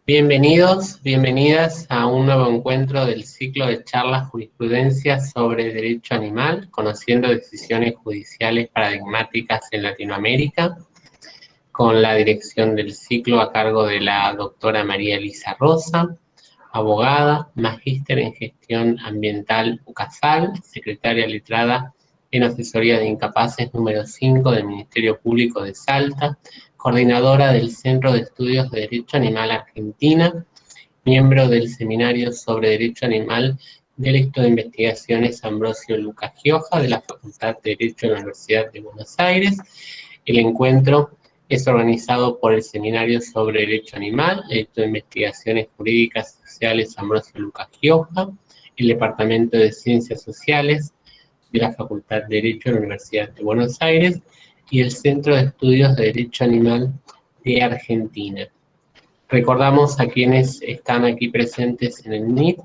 Bienvenidos, bienvenidas a un nuevo encuentro del ciclo de charlas Jurisprudencia sobre Derecho Animal, conociendo decisiones judiciales paradigmáticas en Latinoamérica, con la dirección del ciclo a cargo de la doctora María Elisa Rosa, abogada, magíster en gestión ambiental UCASAL, secretaria letrada en asesoría de incapaces número 5 del Ministerio Público de Salta, coordinadora del Centro de Estudios de Derecho Animal Argentina, miembro del Seminario sobre Derecho Animal del Instituto de Investigaciones Ambrosio Lucas Gioja de la Facultad de Derecho de la Universidad de Buenos Aires. El encuentro es organizado por el Seminario sobre Derecho Animal, el Instituto de Investigaciones Jurídicas y Sociales Ambrosio Lucas Gioja, el Departamento de Ciencias Sociales de la Facultad de Derecho de la Universidad de Buenos Aires y el Centro de Estudios de Derecho Animal de Argentina. Recordamos a quienes están aquí presentes en el Meet,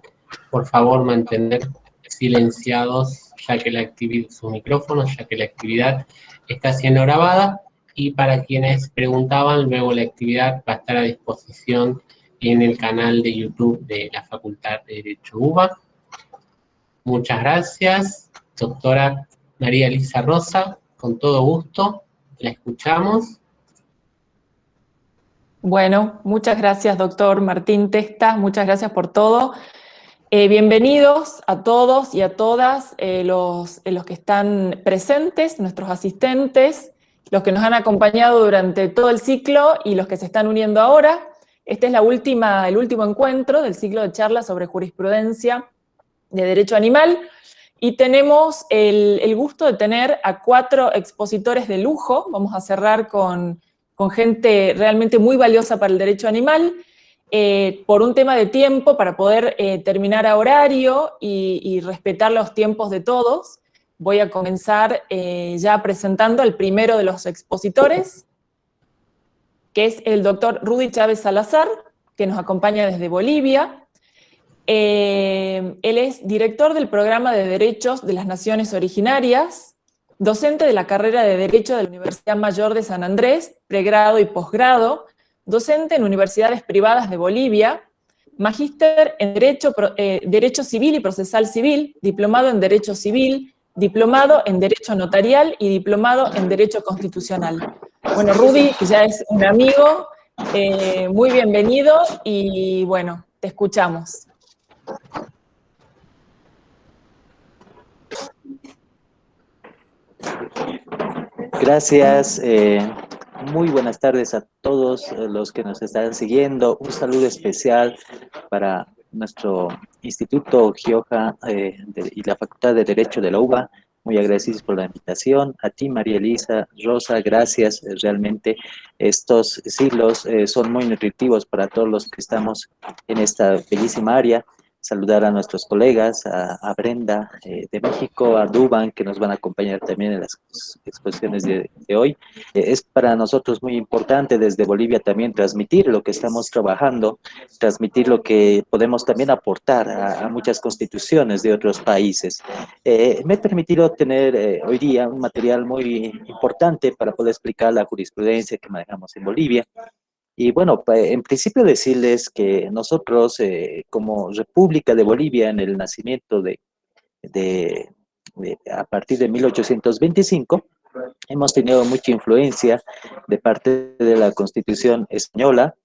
por favor mantener silenciados sus micrófonos, ya que la actividad está siendo grabada, y para quienes preguntaban, luego la actividad va a estar a disposición en el canal de YouTube de la Facultad de Derecho UBA. Muchas gracias, doctora María Elisa Rosa, con todo gusto, la escuchamos. Bueno, muchas gracias, doctor Martín Testa, muchas gracias por todo. Bienvenidos a todos y a todas los que están presentes, nuestros asistentes, los que nos han acompañado durante todo el ciclo y los que se están uniendo ahora. Este es el último encuentro del ciclo de charlas sobre jurisprudencia de derecho animal, y tenemos el gusto de tener a 4 expositores de lujo. Vamos a cerrar con gente realmente muy valiosa para el derecho animal. Por un tema de tiempo, para poder terminar a horario y respetar los tiempos de todos, voy a comenzar ya presentando al primero de los expositores, que es el doctor Rudy Chávez Salazar, que nos acompaña desde Bolivia. Él es director del Programa de Derechos de las Naciones Originarias, docente de la carrera de Derecho de la Universidad Mayor de San Andrés, pregrado y posgrado, docente en universidades privadas de Bolivia, magíster en Derecho Civil y Procesal Civil, diplomado en Derecho Civil, diplomado en Derecho Notarial y diplomado en Derecho Constitucional. Bueno, Rudy, que ya es un amigo, muy bienvenido y bueno, te escuchamos. Gracias, muy buenas tardes a todos los que nos están siguiendo. Un saludo especial para nuestro Instituto Gioja y la Facultad de Derecho de la UBA. Muy agradecidos por la invitación. A ti, María Elisa Rosa, gracias. Realmente estos siglos son muy nutritivos para todos los que estamos en esta bellísima área. Saludar a nuestros colegas, a Brenda de México, a Duban, que nos van a acompañar también en las exposiciones de hoy. Es para nosotros muy importante desde Bolivia también transmitir lo que estamos trabajando, transmitir lo que podemos también aportar a muchas constituciones de otros países. Me he permitido tener hoy día un material muy importante para poder explicar la jurisprudencia que manejamos en Bolivia. Y bueno, en principio decirles que nosotros como República de Bolivia en el nacimiento a partir de 1825, hemos tenido mucha influencia de parte de la Constitución española.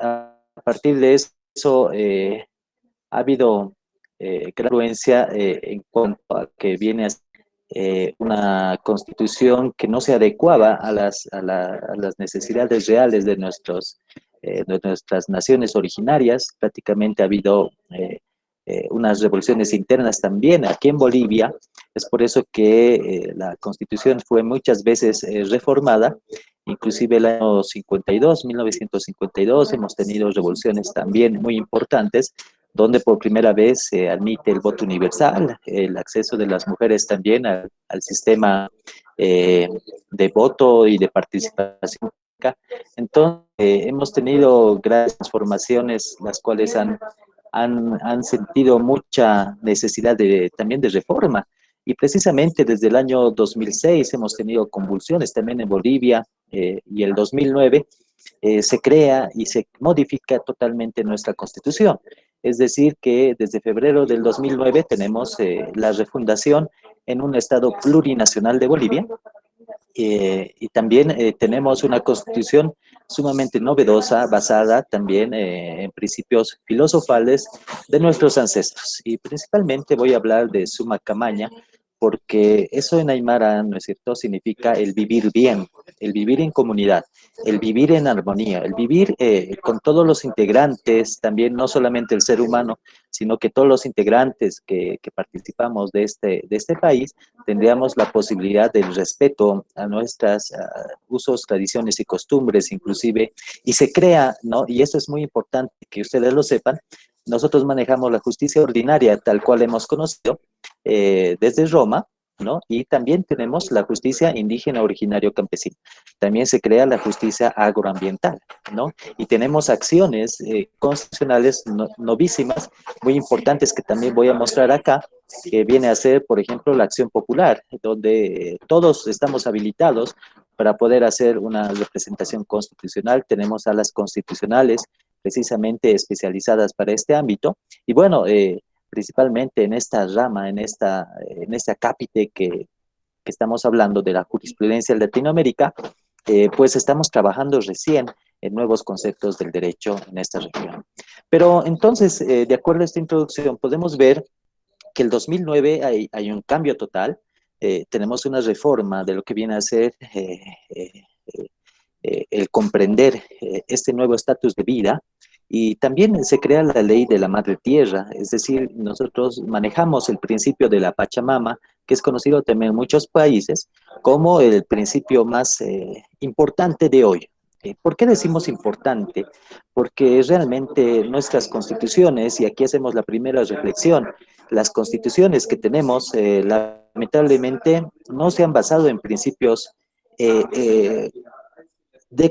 A partir de eso ha habido gran influencia en cuanto a que viene a una constitución que no se adecuaba a las necesidades reales de nuestras naciones originarias. Prácticamente ha habido unas revoluciones internas también aquí en Bolivia. Es por eso que la constitución fue muchas veces reformada. Inclusive el año 1952, hemos tenido revoluciones también muy importantes, donde por primera vez se admite el voto universal, el acceso de las mujeres también al sistema de voto y de participación. Entonces, hemos tenido grandes transformaciones, las cuales han sentido mucha necesidad también de reforma. Y precisamente desde el año 2006 hemos tenido convulsiones también en Bolivia, y el 2009 se crea y se modifica totalmente nuestra Constitución. Es decir, que desde febrero del 2009 tenemos la refundación en un Estado plurinacional de Bolivia, y también tenemos una constitución sumamente novedosa, basada también en principios filosofales de nuestros ancestros. Y principalmente voy a hablar de Suma Camaña, porque eso en Aymara, ¿no es cierto?, significa el vivir bien, el vivir en comunidad, el vivir en armonía, el vivir con todos los integrantes, también no solamente el ser humano, sino que todos los integrantes que participamos de este país, tendríamos la posibilidad del respeto a nuestras usos, tradiciones y costumbres, inclusive, y se crea, ¿no? Y eso es muy importante que ustedes lo sepan. Nosotros manejamos la justicia ordinaria tal cual hemos conocido desde Roma, ¿no? Y también tenemos la justicia indígena originario campesina. También se crea la justicia agroambiental, ¿no? Y tenemos acciones constitucionales novísimas, muy importantes, que también voy a mostrar acá, que viene a ser, por ejemplo, la acción popular, donde todos estamos habilitados para poder hacer una representación constitucional. Tenemos salas constitucionales precisamente especializadas para este ámbito. Y bueno, principalmente en esta rama, en este acápite que estamos hablando de la jurisprudencia en Latinoamérica, pues estamos trabajando recién en nuevos conceptos del derecho en esta región. Pero entonces, de acuerdo a esta introducción, podemos ver que el 2009 hay un cambio total. Tenemos una reforma de lo que viene a ser el comprender este nuevo estatus de vida, y también se crea la ley de la madre tierra. Es decir, nosotros manejamos el principio de la Pachamama, que es conocido también en muchos países como el principio más importante de hoy. ¿Por qué decimos importante? Porque realmente nuestras constituciones, y aquí hacemos la primera reflexión, las constituciones que tenemos lamentablemente no se han basado en principios de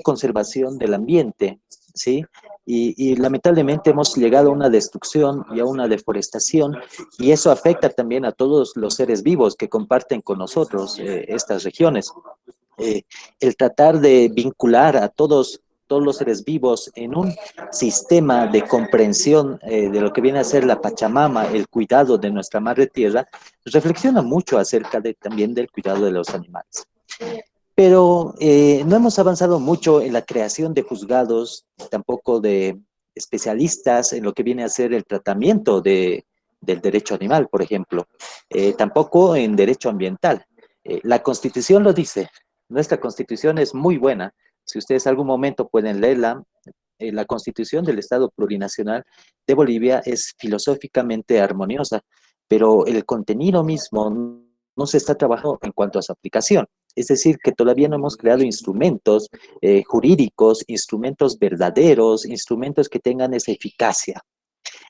conservación del ambiente, ¿sí? Y lamentablemente hemos llegado a una destrucción y a una deforestación, y eso afecta también a todos los seres vivos que comparten con nosotros estas regiones. El tratar de vincular a todos los seres vivos en un sistema de comprensión de lo que viene a ser la Pachamama, el cuidado de nuestra madre tierra, reflexiona mucho acerca también del cuidado de los animales. Pero no hemos avanzado mucho en la creación de juzgados, tampoco de especialistas en lo que viene a ser el tratamiento del derecho animal, por ejemplo, tampoco en derecho ambiental. La Constitución lo dice, nuestra Constitución es muy buena. Si ustedes algún momento pueden leerla, la Constitución del Estado Plurinacional de Bolivia es filosóficamente armoniosa, pero el contenido mismo no se está trabajando en cuanto a su aplicación. Es decir, que todavía no hemos creado instrumentos jurídicos, instrumentos verdaderos, instrumentos que tengan esa eficacia.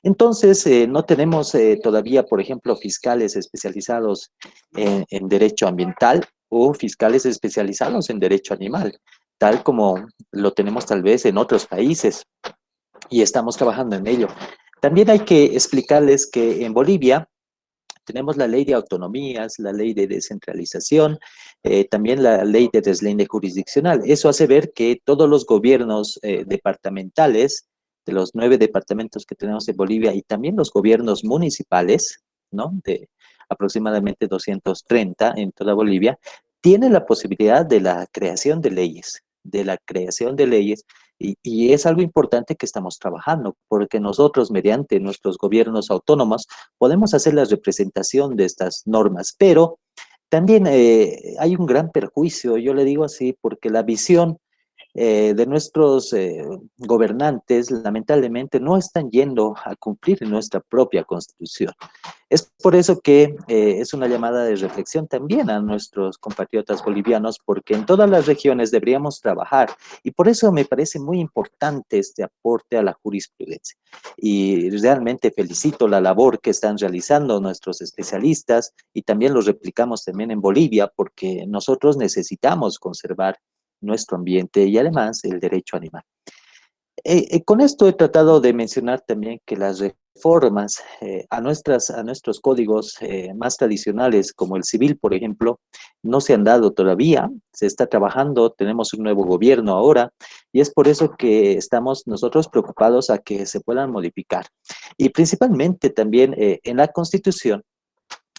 Entonces, no tenemos todavía, por ejemplo, fiscales especializados en derecho ambiental o fiscales especializados en derecho animal, tal como lo tenemos tal vez en otros países, y estamos trabajando en ello. También hay que explicarles que en Bolivia tenemos la ley de autonomías, la ley de descentralización, también la ley de deslinde jurisdiccional. Eso hace ver que todos los gobiernos departamentales, de los 9 departamentos que tenemos en Bolivia, y también los gobiernos municipales, ¿no?, de aproximadamente 230 en toda Bolivia, tienen la posibilidad de la creación de leyes, y es algo importante que estamos trabajando, porque nosotros, mediante nuestros gobiernos autónomos, podemos hacer la representación de estas normas, pero también hay un gran perjuicio, yo le digo así, porque la visión de nuestros gobernantes, lamentablemente, no están yendo a cumplir nuestra propia Constitución. Es por eso que es una llamada de reflexión también a nuestros compatriotas bolivianos, porque en todas las regiones deberíamos trabajar, y por eso me parece muy importante este aporte a la jurisprudencia. Y realmente felicito la labor que están realizando nuestros especialistas, y también lo replicamos también en Bolivia, porque nosotros necesitamos conservar nuestro ambiente y además el derecho animal. Con esto he tratado de mencionar también que las formas, a nuestros códigos más tradicionales, como el civil, por ejemplo, no se han dado todavía, se está trabajando, tenemos un nuevo gobierno ahora, y es por eso que estamos nosotros preocupados a que se puedan modificar. Y principalmente también en la Constitución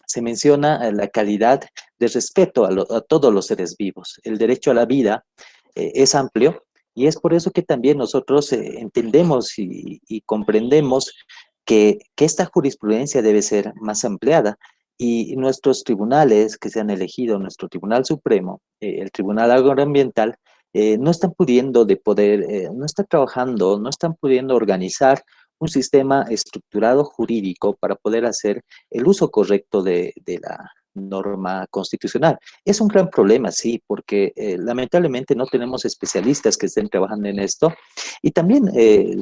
se menciona la calidad de respeto a todos los seres vivos. El derecho a la vida es amplio, y es por eso que también nosotros entendemos y comprendemos que esta jurisprudencia debe ser más ampliada, y nuestros tribunales que se han elegido, nuestro Tribunal Supremo, el Tribunal Agroambiental, no están pudiendo no están trabajando, no están pudiendo organizar un sistema estructurado jurídico para poder hacer el uso correcto de la norma constitucional. Es un gran problema, sí, porque lamentablemente no tenemos especialistas que estén trabajando en esto, y también,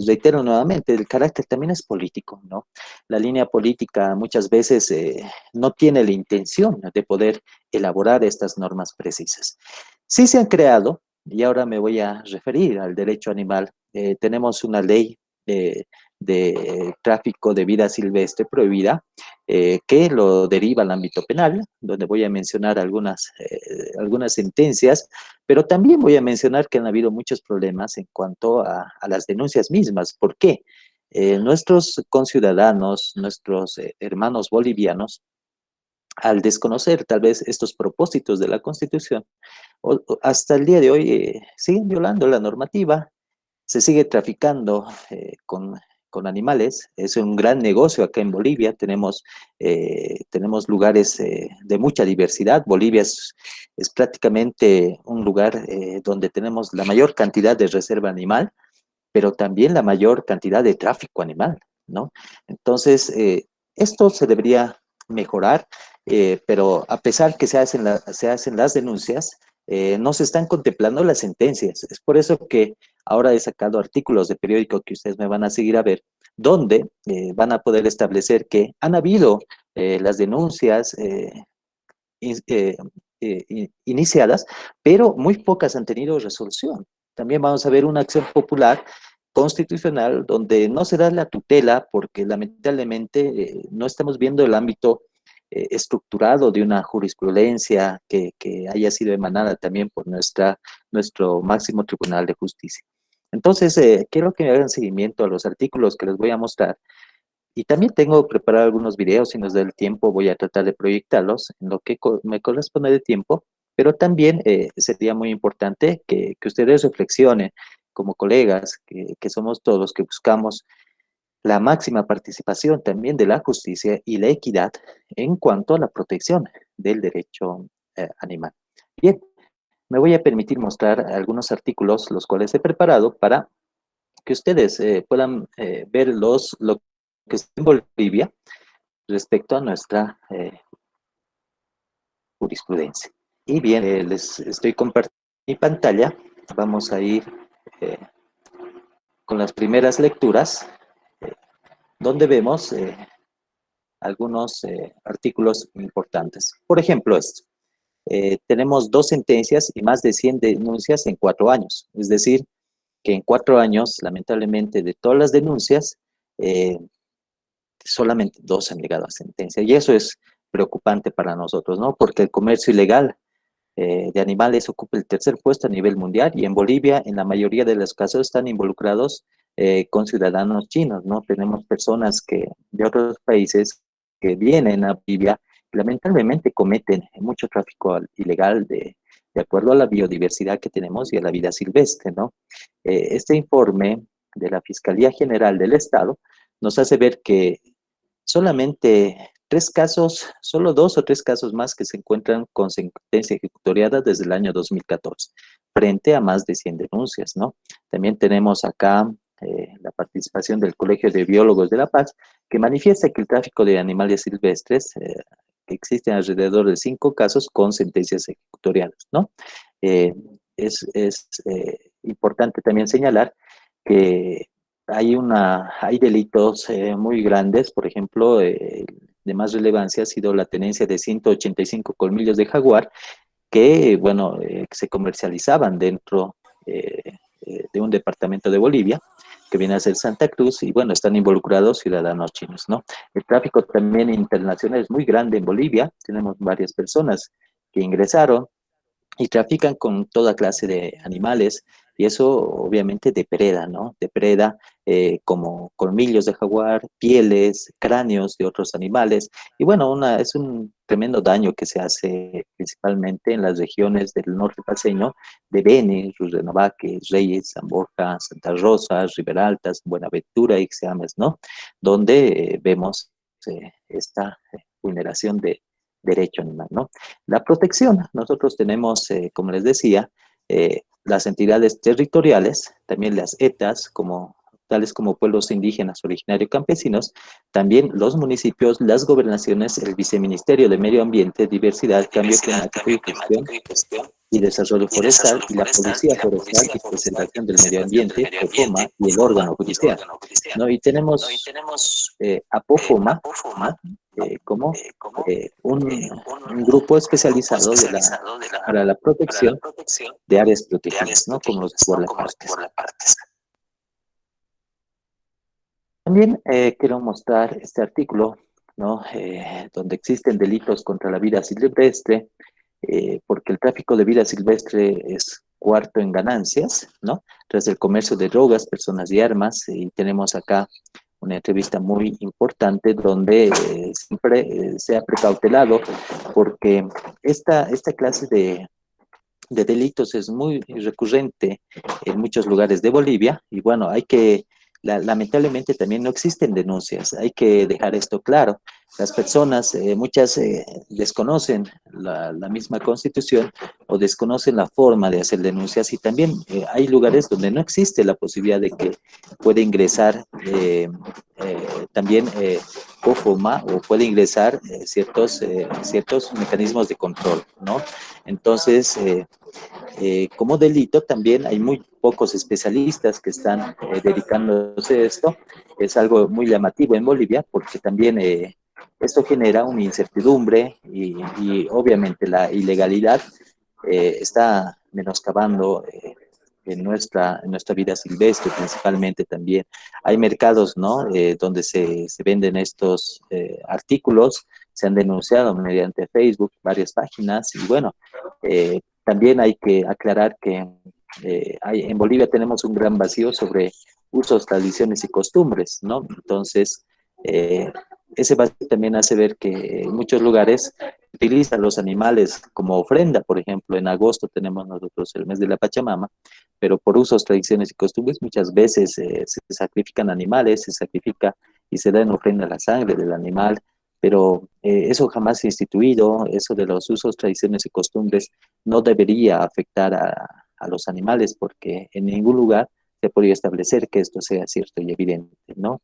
reitero nuevamente, el carácter también es político, ¿no? La línea política muchas veces no tiene la intención de poder elaborar estas normas precisas. Sí se han creado, y ahora me voy a referir al derecho animal. Tenemos una ley de tráfico de vida silvestre prohibida, que lo deriva al ámbito penal, donde voy a mencionar algunas sentencias, pero también voy a mencionar que han habido muchos problemas en cuanto a las denuncias mismas. ¿Por qué? Nuestros conciudadanos, nuestros hermanos bolivianos, al desconocer tal vez estos propósitos de la Constitución, hasta el día de hoy siguen violando la normativa, se sigue traficando con animales. Es un gran negocio acá en Bolivia. Tenemos lugares de mucha diversidad. Bolivia es prácticamente un lugar donde tenemos la mayor cantidad de reserva animal, pero también la mayor cantidad de tráfico animal, ¿no? Entonces, esto se debería mejorar, pero a pesar que se hacen las denuncias, no se están contemplando las sentencias. Es por eso que ahora he sacado artículos de periódico que ustedes me van a seguir a ver, donde van a poder establecer que han habido las denuncias iniciadas, pero muy pocas han tenido resolución. También vamos a ver una acción popular constitucional donde no se da la tutela, porque lamentablemente no estamos viendo el ámbito estructurado de una jurisprudencia que haya sido emanada también por nuestro máximo Tribunal de Justicia. Entonces, quiero que me hagan seguimiento a los artículos que les voy a mostrar, y también tengo preparado algunos videos. Si nos da el tiempo voy a tratar de proyectarlos en lo que me corresponde de tiempo, pero también sería muy importante que ustedes reflexionen como colegas, que somos todos, que buscamos la máxima participación también de la justicia y la equidad en cuanto a la protección del derecho animal. Bien, me voy a permitir mostrar algunos artículos, los cuales he preparado para que ustedes puedan ver lo que está en Bolivia respecto a nuestra jurisprudencia. Y bien, les estoy compartiendo mi pantalla. Vamos a ir con las primeras lecturas, donde vemos algunos artículos importantes. Por ejemplo, esto. Tenemos 2 sentencias y más de 100 denuncias en 4 años. Es decir, que en 4 años, lamentablemente, de todas las denuncias, solamente 2 han llegado a sentencia, y eso es preocupante para nosotros, ¿no? Porque el comercio ilegal de animales ocupa el 3er puesto a nivel mundial, y en Bolivia, en la mayoría de los casos, están involucrados con ciudadanos chinos, ¿no? Tenemos personas de otros países que vienen a Bolivia y lamentablemente cometen mucho tráfico ilegal de acuerdo a la biodiversidad que tenemos y a la vida silvestre, ¿no? Este informe de la Fiscalía General del Estado nos hace ver que solamente 3 casos, solo 2 o 3 casos más que se encuentran con sentencia ejecutoriada desde el año 2014, frente a más de 100 denuncias, ¿no? También tenemos acá la participación del Colegio de Biólogos de La Paz, que manifiesta que el tráfico de animales silvestres, existen alrededor de 5 casos con sentencias ejecutoriadas, ¿no? Es importante también señalar que hay delitos muy grandes. Por ejemplo, de más relevancia ha sido la tenencia de 185 colmillos de jaguar que, bueno, se comercializaban dentro de un departamento de Bolivia. que viene a ser Santa Cruz, y bueno, están involucrados ciudadanos chinos, ¿no? El tráfico también internacional es muy grande en Bolivia, tenemos varias personas que ingresaron y trafican con toda clase de animales, y eso obviamente depreda, ¿no? Depreda como colmillos de jaguar, pieles, cráneos de otros animales, y bueno, es un tremendo daño que se hace principalmente en las regiones del norte paceño, de Beni, Rurrenabaque, Reyes, San Borja, Santa Rosa, Riberaltas, Buenaventura y Ixames, ¿no? Donde vemos esta vulneración de derecho animal, ¿no? La protección, nosotros tenemos, como les decía, las entidades territoriales, también las ETAs, tales como pueblos indígenas originarios campesinos, también los municipios, las gobernaciones, el Viceministerio de Medio Ambiente, Diversidad, Cambio Climático y Gestión y Desarrollo Forestal, y la Policía Forestal y Preservación del Medio Ambiente, POFOMA, y el órgano judicial, ¿no? Y tenemos a POFOMA, ¿no? Como un grupo especializado para la protección de áreas protegidas, ¿no? Como los guardaparques. También quiero mostrar este artículo, ¿no? Donde existen delitos contra la vida silvestre, porque el tráfico de vida silvestre es cuarto en ganancias, ¿no? Tras el comercio de drogas, personas y armas, y tenemos acá una entrevista muy importante donde siempre se ha precautelado, porque esta clase de delitos es muy recurrente en muchos lugares de Bolivia, y bueno, lamentablemente también no existen denuncias, hay que dejar esto claro. Las personas, muchas desconocen la misma Constitución o desconocen la forma de hacer denuncias, y también hay lugares donde no existe la posibilidad de que pueda ingresar también POFOMA, o puede ingresar ciertos mecanismos de control, ¿no? Entonces, como delito también hay muy pocos especialistas que están dedicándose a esto. Es algo muy llamativo en Bolivia, porque también esto genera una incertidumbre, y obviamente la ilegalidad está menoscabando en nuestra vida silvestre principalmente. También hay mercados, ¿no? Donde se venden estos artículos, se han denunciado mediante Facebook, varias páginas, y bueno, también hay que aclarar que en Bolivia tenemos un gran vacío sobre usos, tradiciones y costumbres, ¿no? Entonces, ese vacío también hace ver que en muchos lugares utilizan los animales como ofrenda. Por ejemplo, en agosto tenemos nosotros el mes de la Pachamama, pero por usos, tradiciones y costumbres muchas veces se sacrifican animales, se sacrifica y se da en ofrenda la sangre del animal, pero eso jamás se ha instituido. Eso de los usos, tradiciones y costumbres no debería afectar a los animales, porque en ningún lugar se podría establecer que esto sea cierto y evidente, ¿no?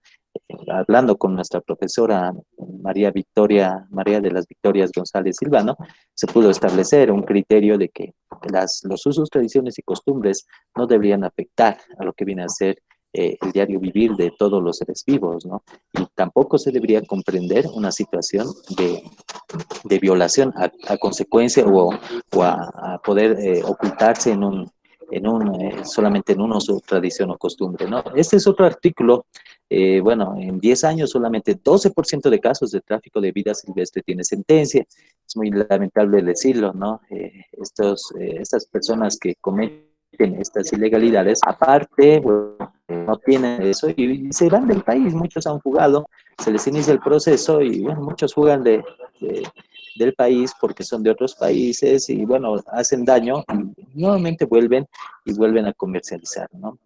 Hablando con nuestra profesora María de las Victorias González Silvano, se pudo establecer un criterio de que los usos, tradiciones y costumbres no deberían afectar a lo que viene a ser el diario vivir de todos los seres vivos, ¿no? Y tampoco se debería comprender una situación de violación a consecuencia o a poder ocultarse solamente en un uso, tradición o costumbre, ¿no? Este es otro artículo. Bueno, en 10 años solamente 12% de casos de tráfico de vida silvestre tiene sentencia. Es muy lamentable decirlo, ¿no? Estas personas que cometen estas ilegalidades, aparte, bueno, no tienen eso y se van del país. Muchos han fugado, se les inicia el proceso y bueno, muchos fugan del país porque son de otros países, y bueno, hacen daño y nuevamente vuelven a comercializar, ¿no?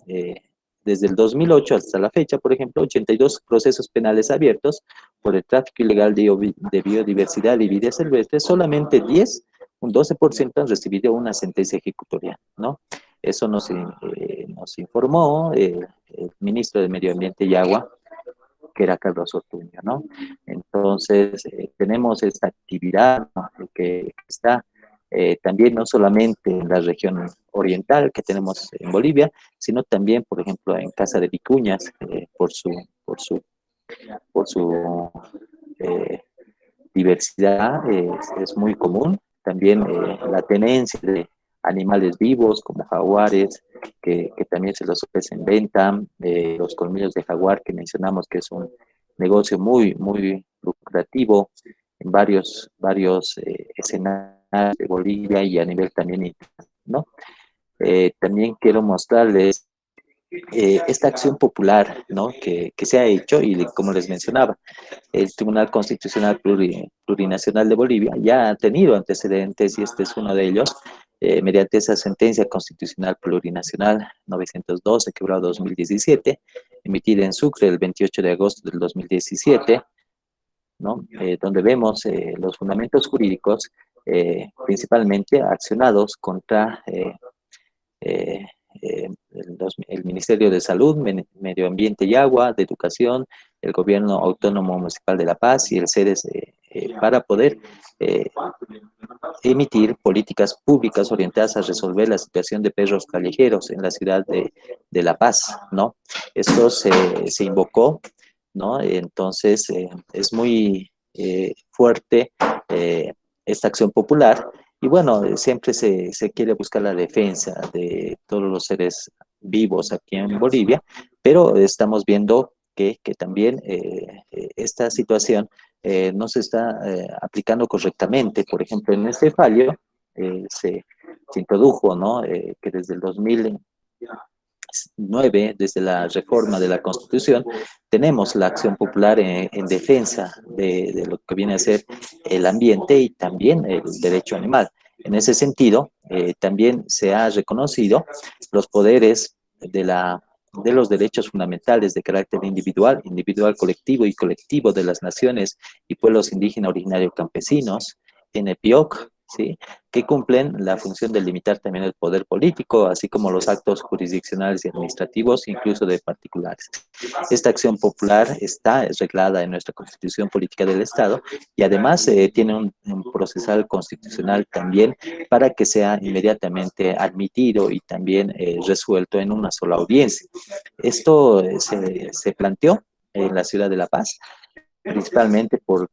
Desde el 2008 hasta la fecha, por ejemplo, 82 procesos penales abiertos por el tráfico ilegal de biodiversidad y vida silvestre. Solamente un 12% han recibido una sentencia ejecutoria, ¿no? Eso nos informó el ministro de Medio Ambiente y Agua, que era Carlos Ortuño, ¿no? Entonces, tenemos esta actividad, ¿no? que está también no solamente en la región oriental que tenemos en Bolivia, sino también, por ejemplo, en Casa de Vicuñas, por su diversidad, es muy común. También la tenencia de animales vivos como jaguares, que también se los ofrece en venta, los colmillos de jaguar que mencionamos que es un negocio muy lucrativo en varios escenarios de Bolivia y a nivel también internacional, ¿no? También quiero mostrarles esta acción popular, ¿no? que se ha hecho y como les mencionaba, el Tribunal Constitucional Plurinacional de Bolivia ya ha tenido antecedentes y este es uno de ellos, mediante esa sentencia constitucional plurinacional 912, quebrado 2017, emitida en Sucre el 28 de agosto del 2017, ¿no? Donde vemos los fundamentos jurídicos principalmente accionados contra eh, el Ministerio de Salud, Medio Ambiente y Agua, de Educación, el Gobierno Autónomo Municipal de La Paz y el CEDES para poder eh, emitir políticas públicas orientadas a resolver la situación de perros callejeros en la ciudad de La Paz, ¿no? Esto se invocó, ¿no? Entonces, es muy fuerte esta acción popular y bueno, siempre se quiere buscar la defensa de todos los seres vivos aquí en Bolivia, pero estamos viendo que también esta situación no se está aplicando correctamente. Por ejemplo, en este fallo se introdujo, ¿no? Que desde el 2009, desde la reforma de la Constitución, tenemos la acción popular en defensa de lo que viene a ser el ambiente y también el derecho animal. En ese sentido, también se ha reconocido los poderes de los derechos fundamentales de carácter individual, individual colectivo y colectivo de las naciones y pueblos indígenas originarios campesinos, NPOC, ¿sí? Que cumplen la función de limitar también el poder político, así como los actos jurisdiccionales y administrativos, incluso de particulares. Esta acción popular está reglada en nuestra Constitución Política del Estado y además tiene un procesal constitucional también para que sea inmediatamente admitido y también resuelto en una sola audiencia. Esto se planteó en la ciudad de La Paz, principalmente por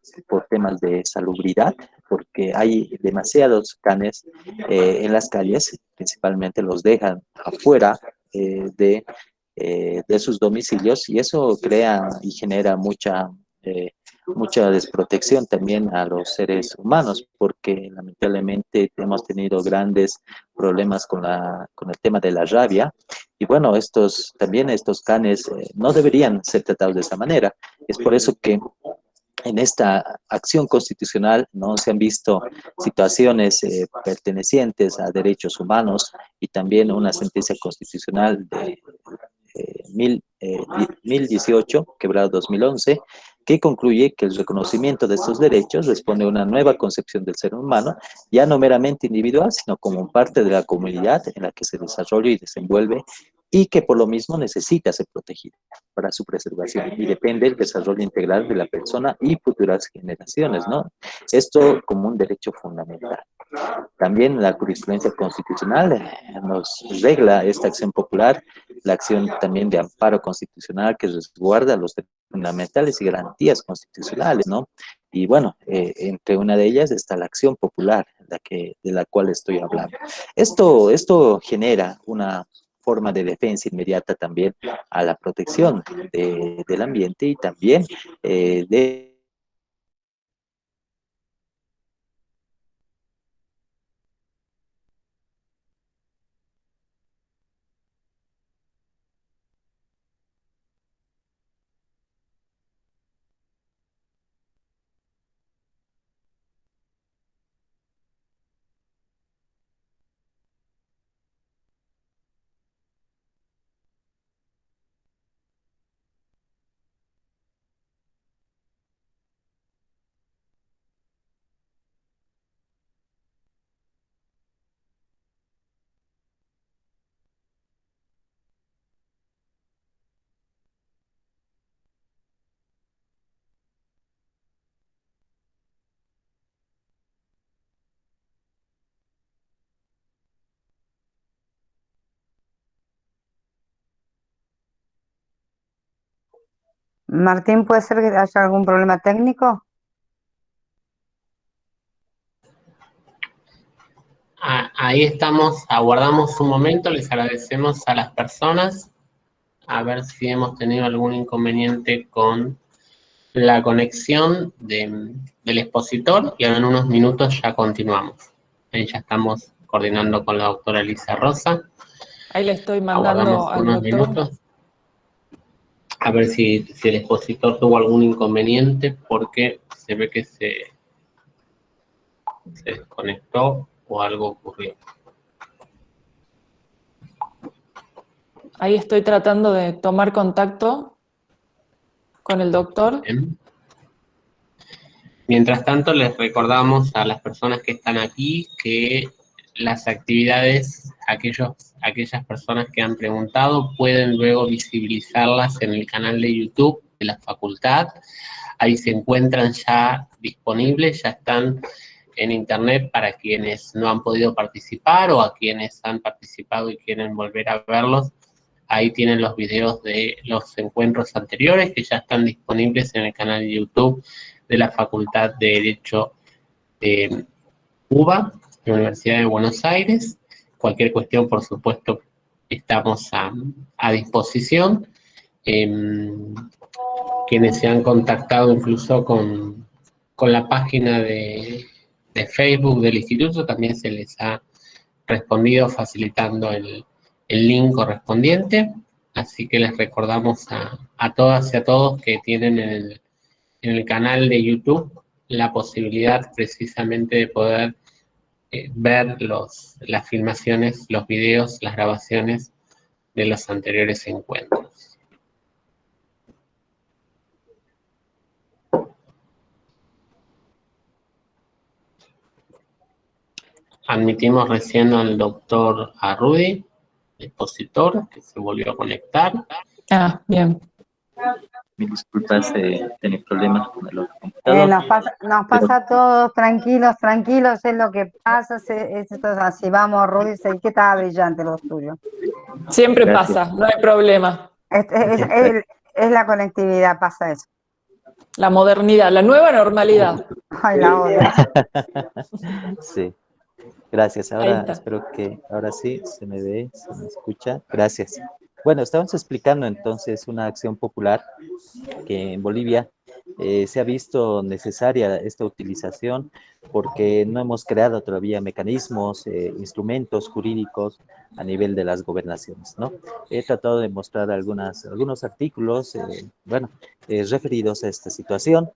temas de salubridad, porque hay demasiados canes en las calles, principalmente los dejan afuera de sus domicilios y eso crea y genera mucha desprotección también a los seres humanos, porque lamentablemente hemos tenido grandes problemas con el tema de la rabia y bueno, también estos canes no deberían ser tratados de esa manera. Es por eso que en esta acción constitucional no se han visto situaciones pertenecientes a derechos humanos y también una sentencia constitucional de 1018, quebrado 2011, que concluye que el reconocimiento de estos derechos responde a una nueva concepción del ser humano, ya no meramente individual, sino como parte de la comunidad en la que se desarrolla y desenvuelve y que por lo mismo necesita ser protegida para su preservación y depende del desarrollo integral de la persona y futuras generaciones, ¿no? Esto como un derecho fundamental. También la jurisprudencia constitucional nos regla esta acción popular, la acción también de amparo constitucional que resguarda los derechos fundamentales y garantías constitucionales, ¿no? Y bueno, entre una de ellas está la acción popular, de la cual estoy hablando. Esto genera una forma de defensa inmediata también a la protección del ambiente y también de Martín, ¿puede ser que haya algún problema técnico? Ahí estamos, aguardamos un momento, les agradecemos a las personas, a ver si hemos tenido algún inconveniente con la conexión del expositor y ahora en unos minutos ya continuamos. Ahí ya estamos coordinando con la doctora Elisa Rosa. Ahí le estoy Aguardamos mandando al unos doctor. minutos a ver si el expositor tuvo algún inconveniente porque se ve que se desconectó o algo ocurrió. Ahí estoy tratando de tomar contacto con el doctor. Bien. Mientras tanto, les recordamos a las personas que están aquí que las actividades, aquellas personas que han preguntado, pueden luego visibilizarlas en el canal de YouTube de la facultad. Ahí se encuentran ya disponibles, ya están en internet para quienes no han podido participar o a quienes han participado y quieren volver a verlos. Ahí tienen los videos de los encuentros anteriores que ya están disponibles en el canal de YouTube de la Facultad de Derecho de UBA, de la Universidad de Buenos Aires. Cualquier cuestión, por supuesto, estamos a disposición. Quienes se han contactado incluso con la página de Facebook del instituto, también se les ha respondido facilitando el link correspondiente. Así que les recordamos a todas y a todos que tienen en el canal de YouTube la posibilidad precisamente de poder ver las filmaciones, los videos, las grabaciones de los anteriores encuentros. Admitimos recién al doctor Arrudi, expositor, que se volvió a conectar. Ah, bien. Mil disculpas, tenía problemas con el otro computador. Nos pasa a todos, tranquilos, es lo que pasa, esto es así, vamos, Rudy, sé que estaba brillante lo tuyo. Siempre Gracias. pasa, no hay problema. Es la conectividad, pasa eso. La modernidad, la nueva normalidad. Ay, la odio. Sí, gracias. Ahí Ahora está. espero que ahora sí se me ve, se me escucha. Gracias. Bueno, estábamos explicando entonces una acción popular que en Bolivia se ha visto necesaria esta utilización porque no hemos creado todavía mecanismos, instrumentos jurídicos a nivel de las gobernaciones, ¿no? He tratado de mostrar algunos artículos, referidos a esta situación.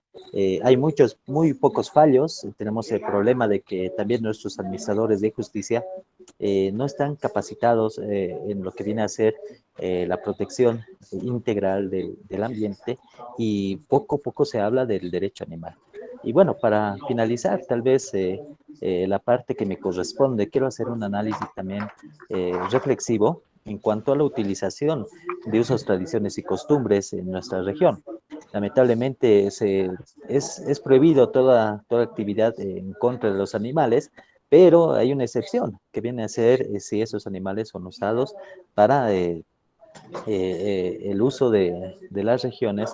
Hay muy pocos fallos. Tenemos el problema de que también nuestros administradores de justicia no están capacitados en lo que viene a ser la protección integral del ambiente, y poco a poco se habla del derecho animal. Y bueno, para finalizar, tal vez la parte que me corresponde, quiero hacer un análisis también reflexivo en cuanto a la utilización de usos, tradiciones y costumbres en nuestra región. Lamentablemente es prohibido toda actividad en contra de los animales, pero hay una excepción que viene a ser si esos animales son usados para el uso de las regiones,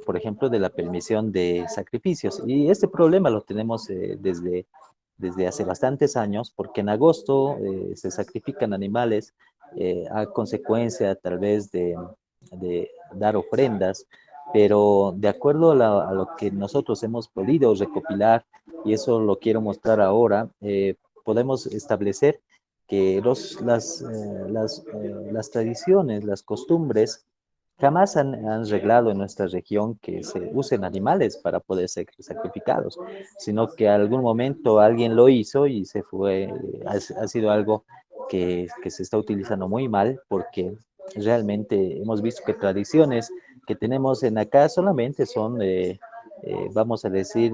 por ejemplo, de la permisión de sacrificios. Y este problema lo tenemos desde hace bastantes años, porque en agosto se sacrifican animales a consecuencia tal vez de dar ofrendas, pero de acuerdo a lo que nosotros hemos podido recopilar, y eso lo quiero mostrar ahora, podemos establecer que las tradiciones, las costumbres, jamás han reglado en nuestra región que se usen animales para poder ser sacrificados, sino que algún momento alguien lo hizo y se fue, ha sido algo que se está utilizando muy mal, porque realmente hemos visto que tradiciones que tenemos en acá solamente son, vamos a decir,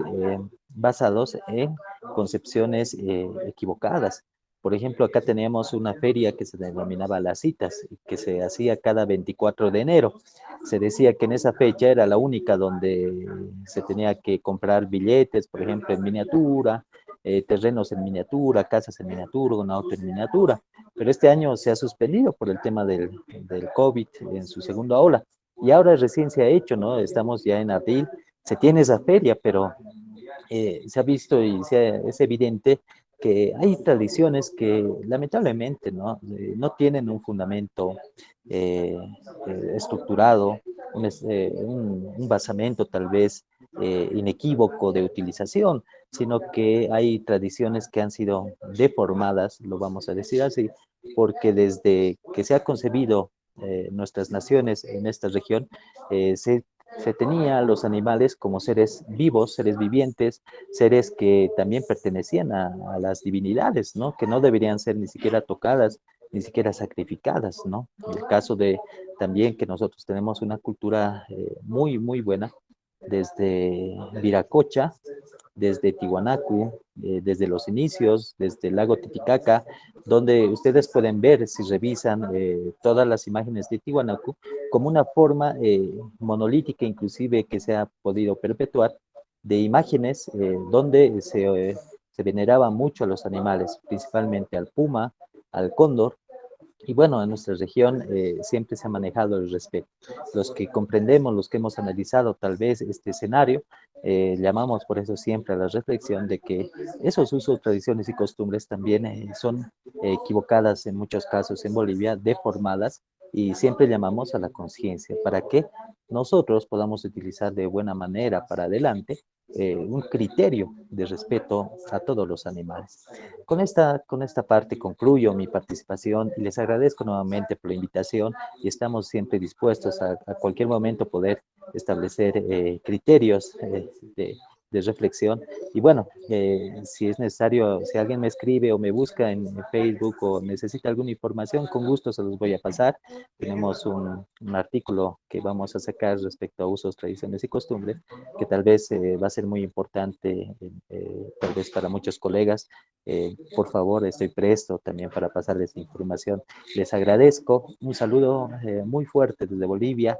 basados en concepciones equivocadas. Por ejemplo, acá teníamos una feria que se denominaba Las Citas, que se hacía cada 24 de enero. Se decía que en esa fecha era la única donde se tenía que comprar billetes, por ejemplo, en miniatura, terrenos en miniatura, casas en miniatura, un auto en miniatura. Pero este año se ha suspendido por el tema del COVID en su segunda ola. Y ahora recién se ha hecho, ¿no? Estamos ya en abril, se tiene esa feria, pero se ha visto y es evidente que hay tradiciones que lamentablemente no tienen un fundamento estructurado, un basamento tal vez inequívoco de utilización, sino que hay tradiciones que han sido deformadas, lo vamos a decir así, porque desde que se ha concebido nuestras naciones en esta región, se tenía a los animales como seres vivos, seres vivientes, seres que también pertenecían a las divinidades, ¿no? Que no deberían ser ni siquiera tocadas, ni siquiera sacrificadas, ¿no? En el caso de también que nosotros tenemos una cultura muy, muy buena, desde Viracocha, desde Tiwanaku, desde los inicios, desde el lago Titicaca, donde ustedes pueden ver, si revisan todas las imágenes de Tiwanaku, como una forma monolítica inclusive que se ha podido perpetuar, de imágenes donde se veneraba mucho a los animales, principalmente al puma, al cóndor, y bueno, en nuestra región siempre se ha manejado el respeto. Los que comprendemos, los que hemos analizado tal vez este escenario, llamamos por eso siempre a la reflexión de que esos usos, tradiciones y costumbres también son equivocadas en muchos casos en Bolivia, deformadas, y siempre llamamos a la conciencia para que nosotros podamos utilizar de buena manera para adelante un criterio de respeto a todos los animales. Con esta parte concluyo mi participación y les agradezco nuevamente por la invitación y estamos siempre dispuestos a cualquier momento poder establecer criterios de reflexión. Y bueno, si es necesario, si alguien me escribe o me busca en Facebook o necesita alguna información, con gusto se los voy a pasar. Tenemos un artículo que vamos a sacar respecto a usos, tradiciones y costumbres, que tal vez va a ser muy importante, tal vez para muchos colegas. Por favor, estoy presto también para pasarles información. Les agradezco. Un saludo muy fuerte desde Bolivia.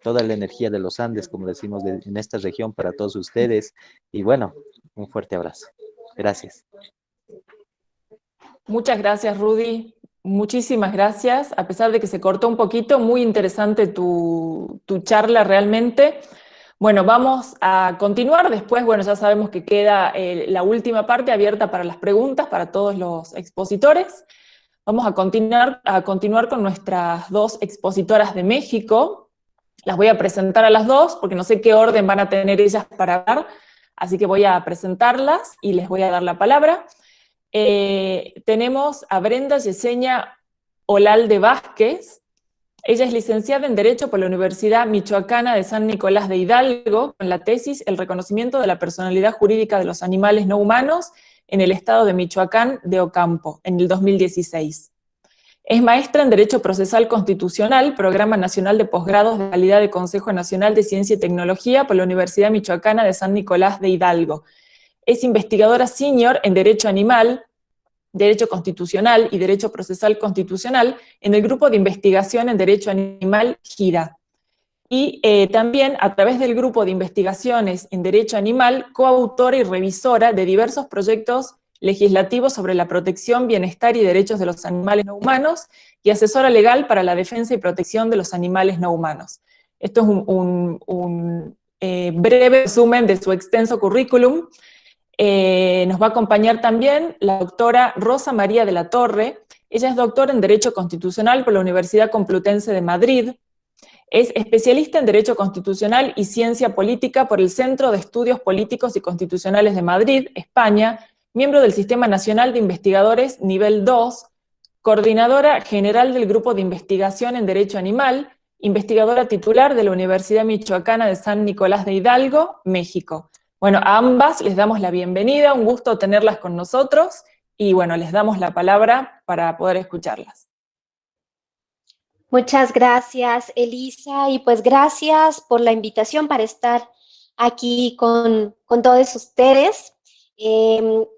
Toda la energía de los Andes, como decimos, en esta región para todos ustedes. Y bueno, un fuerte abrazo. Gracias. Muchas gracias, Rudy. Muchísimas gracias. A pesar de que se cortó un poquito, muy interesante tu charla realmente. Bueno, vamos a continuar. Después, bueno, ya sabemos que queda la última parte abierta para las preguntas para todos los expositores. Vamos a continuar con nuestras dos expositoras de México. Las voy a presentar a las dos, porque no sé qué orden van a tener ellas para hablar, así que voy a presentarlas y les voy a dar la palabra. Tenemos a Brenda Yesenia Olalde Vázquez. Ella es licenciada en Derecho por la Universidad Michoacana de San Nicolás de Hidalgo, con la tesis El reconocimiento de la personalidad jurídica de los animales no humanos en el estado de Michoacán de Ocampo, en el 2016. Es maestra en Derecho Procesal Constitucional, Programa Nacional de Posgrados de Calidad de Consejo Nacional de Ciencia y Tecnología por la Universidad Michoacana de San Nicolás de Hidalgo. Es investigadora senior en Derecho Animal, Derecho Constitucional y Derecho Procesal Constitucional en el Grupo de Investigación en Derecho Animal, GIRA. Y también, a través del Grupo de Investigaciones en Derecho Animal, coautora y revisora de diversos proyectos legislativos sobre la protección, bienestar y derechos de los animales no humanos, y asesora legal para la defensa y protección de los animales no humanos. Esto es un breve resumen de su extenso currículum. Nos va a acompañar también la doctora Rosa María de la Torre. Ella es doctora en Derecho Constitucional por la Universidad Complutense de Madrid. Es especialista en Derecho Constitucional y Ciencia Política por el Centro de Estudios Políticos y Constitucionales de Madrid, España, miembro del Sistema Nacional de Investigadores Nivel 2, coordinadora general del Grupo de Investigación en Derecho Animal, investigadora titular de la Universidad Michoacana de San Nicolás de Hidalgo, México. Bueno, a ambas les damos la bienvenida, un gusto tenerlas con nosotros, y bueno, les damos la palabra para poder escucharlas. Muchas gracias, Elisa, y pues gracias por la invitación para estar aquí con todos ustedes.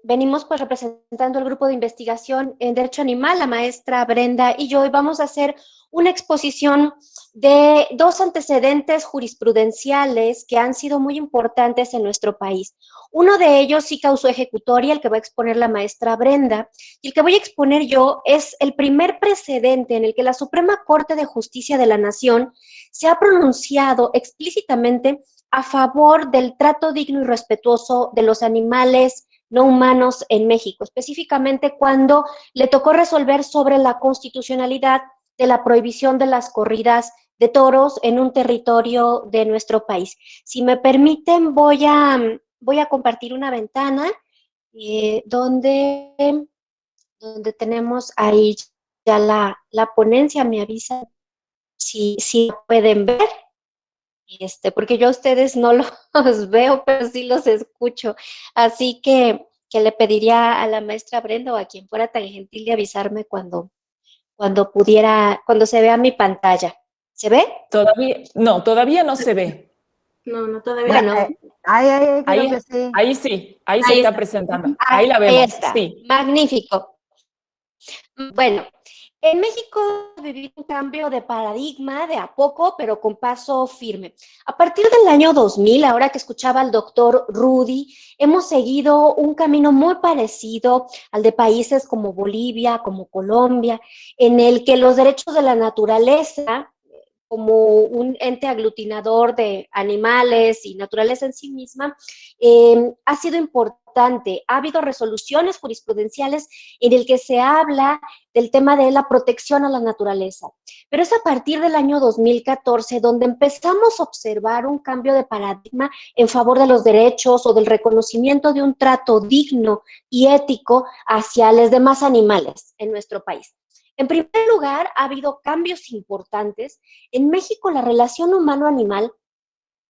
Venimos pues representando el grupo de investigación en Derecho Animal, la maestra Brenda y yo, y vamos a hacer una exposición de dos antecedentes jurisprudenciales que han sido muy importantes en nuestro país. Uno de ellos sí causó ejecutoria, el que va a exponer la maestra Brenda, y el que voy a exponer yo es el primer precedente en el que la Suprema Corte de Justicia de la Nación se ha pronunciado explícitamente a favor del trato digno y respetuoso de los animales no humanos en México, específicamente cuando le tocó resolver sobre la constitucionalidad de la prohibición de las corridas de toros en un territorio de nuestro país. Si me permiten, voy a compartir una ventana donde tenemos ahí ya la ponencia. Me avisa si pueden ver, porque yo a ustedes no los veo, pero sí los escucho. Así que le pediría a la maestra Brenda o a quien fuera tan gentil de avisarme cuando se vea mi pantalla. ¿Se ve? Todavía no se ve. No, todavía. Bueno, Ahí creo Ahí, que sí. ahí sí, ahí se está presentando. Ahí la ahí vemos, está. sí. Magnífico. Bueno, en México vivimos un cambio de paradigma de a poco, pero con paso firme. A partir del año 2000, ahora que escuchaba al doctor Rudy, hemos seguido un camino muy parecido al de países como Bolivia, como Colombia, en el que los derechos de la naturaleza, como un ente aglutinador de animales y naturaleza en sí misma, ha sido importante. Ha habido resoluciones jurisprudenciales en el que se habla del tema de la protección a la naturaleza. Pero es a partir del año 2014 donde empezamos a observar un cambio de paradigma en favor de los derechos o del reconocimiento de un trato digno y ético hacia los demás animales en nuestro país. En primer lugar, ha habido cambios importantes. En México, la relación humano-animal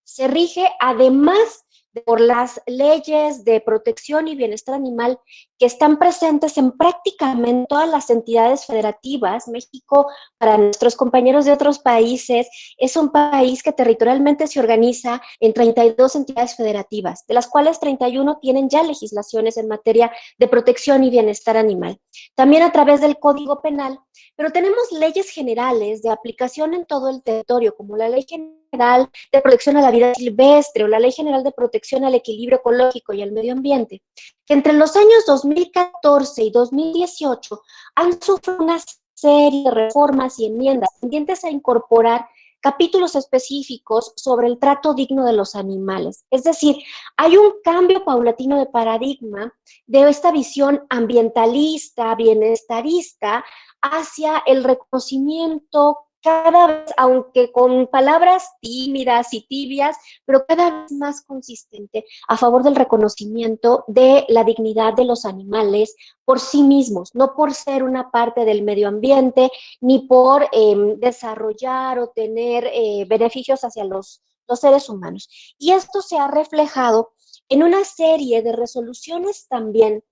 se rige además por las leyes de protección y bienestar animal que están presentes en prácticamente todas las entidades federativas. México, para nuestros compañeros de otros países, es un país que territorialmente se organiza en 32 entidades federativas, de las cuales 31 tienen ya legislaciones en materia de protección y bienestar animal. También a través del Código Penal, pero tenemos leyes generales de aplicación en todo el territorio, como la Ley General de Protección a la Vida Silvestre o la Ley General de Protección al Equilibrio Ecológico y al Medio Ambiente, que entre los años 2014 y 2018 han sufrido una serie de reformas y enmiendas tendientes a incorporar capítulos específicos sobre el trato digno de los animales. Es decir, hay un cambio paulatino de paradigma de esta visión ambientalista, bienestarista, hacia el reconocimiento cada vez, aunque con palabras tímidas y tibias, pero cada vez más consistente a favor del reconocimiento de la dignidad de los animales por sí mismos, no por ser una parte del medio ambiente, ni por desarrollar o tener beneficios hacia los seres humanos. Y esto se ha reflejado en una serie de resoluciones también,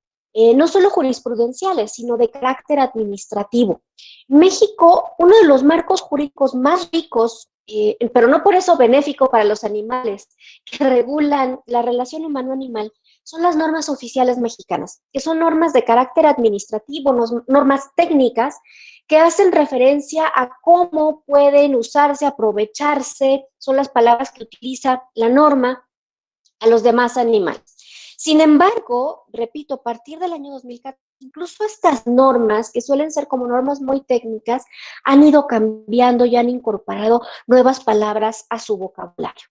no solo jurisprudenciales, sino de carácter administrativo. México, uno de los marcos jurídicos más ricos, pero no por eso benéfico para los animales, que regulan la relación humano-animal, son las normas oficiales mexicanas, que son normas de carácter administrativo, normas técnicas, que hacen referencia a cómo pueden usarse, aprovecharse, son las palabras que utiliza la norma, a los demás animales. Sin embargo, repito, a partir del año 2014, incluso estas normas, que suelen ser como normas muy técnicas, han ido cambiando y han incorporado nuevas palabras a su vocabulario.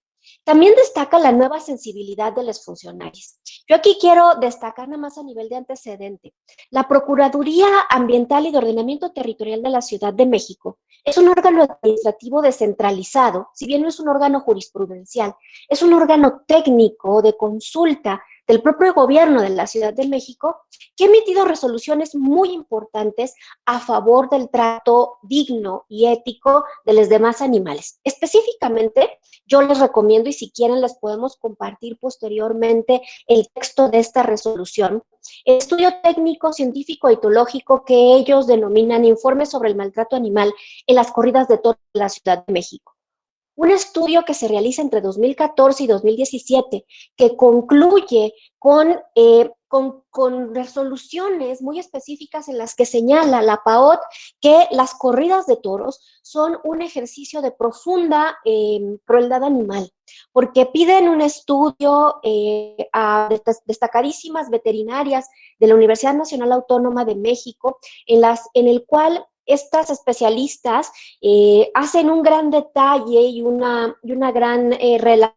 También destaca la nueva sensibilidad de los funcionarios. Yo aquí quiero destacar nada más a nivel de antecedente. La Procuraduría Ambiental y de Ordenamiento Territorial de la Ciudad de México es un órgano administrativo descentralizado, si bien no es un órgano jurisprudencial, es un órgano técnico de consulta del propio gobierno de la Ciudad de México, que ha emitido resoluciones muy importantes a favor del trato digno y ético de los demás animales. Específicamente, yo les recomiendo, y si quieren les podemos compartir posteriormente el texto de esta resolución, el estudio técnico, científico y etológico que ellos denominan Informe sobre el maltrato animal en las corridas de toros de la Ciudad de México. Un estudio que se realiza entre 2014 y 2017, que concluye con resoluciones muy específicas en las que señala la PAOT que las corridas de toros son un ejercicio de profunda crueldad animal, porque piden un estudio a destacadísimas veterinarias de la Universidad Nacional Autónoma de México, en el cual estas especialistas hacen un gran detalle y una gran relación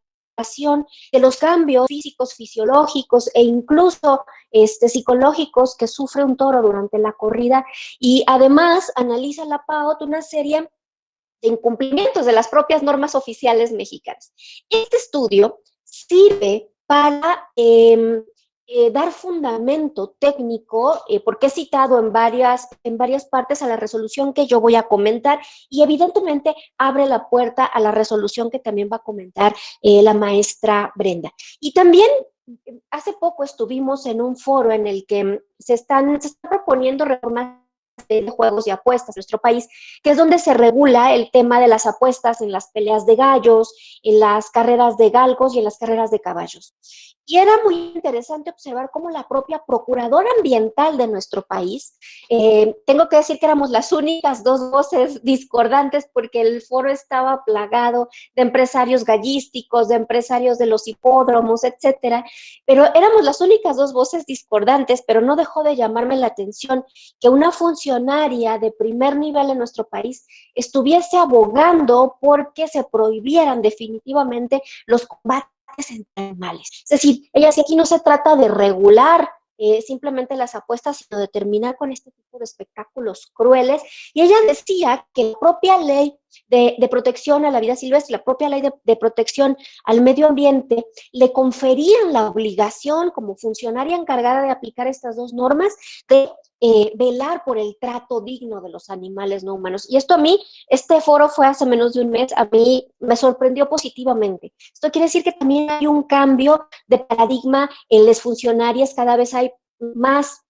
de los cambios físicos, fisiológicos e incluso psicológicos que sufre un toro durante la corrida, y además analiza la PAOT una serie de incumplimientos de las propias normas oficiales mexicanas. Este estudio sirve para dar fundamento técnico, porque he citado en varias partes a la resolución que yo voy a comentar, y evidentemente abre la puerta a la resolución que también va a comentar la maestra Brenda. Y también hace poco estuvimos en un foro en el que se están proponiendo reformas de juegos y apuestas en nuestro país, que es donde se regula el tema de las apuestas en las peleas de gallos, en las carreras de galgos y en las carreras de caballos. Y era muy interesante observar cómo la propia procuradora ambiental de nuestro país, tengo que decir que éramos las únicas dos voces discordantes, porque el foro estaba plagado de empresarios gallísticos, de empresarios de los hipódromos, etcétera, pero éramos las únicas dos voces discordantes, pero no dejó de llamarme la atención que una funcionaria de primer nivel en nuestro país estuviese abogando porque se prohibieran definitivamente los combates entre animales. Es decir, ella decía, aquí no se trata de regular simplemente las apuestas, sino de terminar con este tipo de espectáculos crueles. Y ella decía que la propia ley de protección a la vida silvestre, la propia ley de protección al medio ambiente, le conferían la obligación como funcionaria encargada de aplicar estas dos normas de velar por el trato digno de los animales no humanos. Y esto a mí, este foro fue hace menos de un mes, a mí me sorprendió positivamente. Esto quiere decir que también hay un cambio de paradigma en las funcionarias, cada vez hay más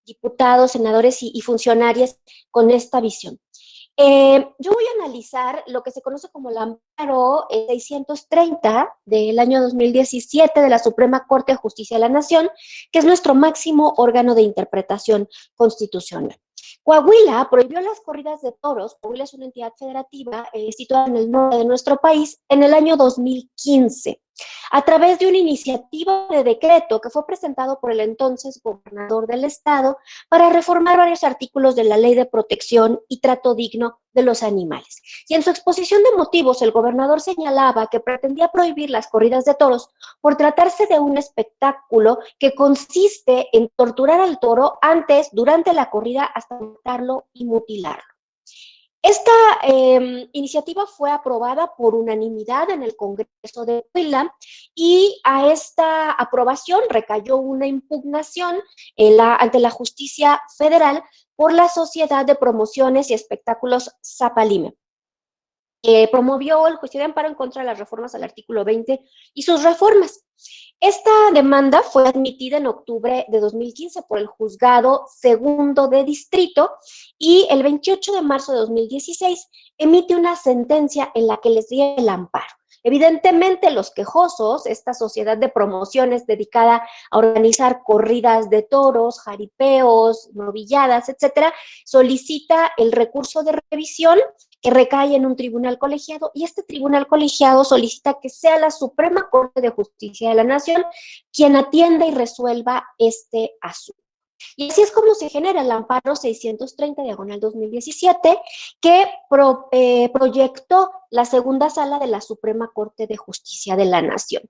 diputados, senadores y funcionarias con esta visión. Yo voy a analizar lo que se conoce como el amparo 630 del año 2017 de la Suprema Corte de Justicia de la Nación, que es nuestro máximo órgano de interpretación constitucional. Coahuila prohibió las corridas de toros. Coahuila es una entidad federativa situada en el norte de nuestro país en el año 2015, a través de una iniciativa de decreto que fue presentado por el entonces gobernador del estado para reformar varios artículos de la Ley de Protección y Trato Digno de los Animales. Y en su exposición de motivos, el gobernador señalaba que pretendía prohibir las corridas de toros por tratarse de un espectáculo que consiste en torturar al toro antes, durante la corrida, hasta matarlo y mutilarlo. Esta iniciativa fue aprobada por unanimidad en el Congreso de Coahuila, y a esta aprobación recayó una impugnación ante la Justicia Federal por la Sociedad de Promociones y Espectáculos Zapalime. Promovió el juicio de amparo en contra de las reformas al artículo 20 y sus reformas. Esta demanda fue admitida en octubre de 2015 por el Juzgado Segundo de Distrito, y el 28 de marzo de 2016 emite una sentencia en la que les dio el amparo. Evidentemente, los quejosos, esta sociedad de promociones dedicada a organizar corridas de toros, jaripeos, novilladas, etcétera, solicita el recurso de revisión que recae en un tribunal colegiado, y este tribunal colegiado solicita que sea la Suprema Corte de Justicia de la Nación quien atienda y resuelva este asunto. Y así es como se genera el amparo 630/2017, que proyectó la segunda sala de la Suprema Corte de Justicia de la Nación.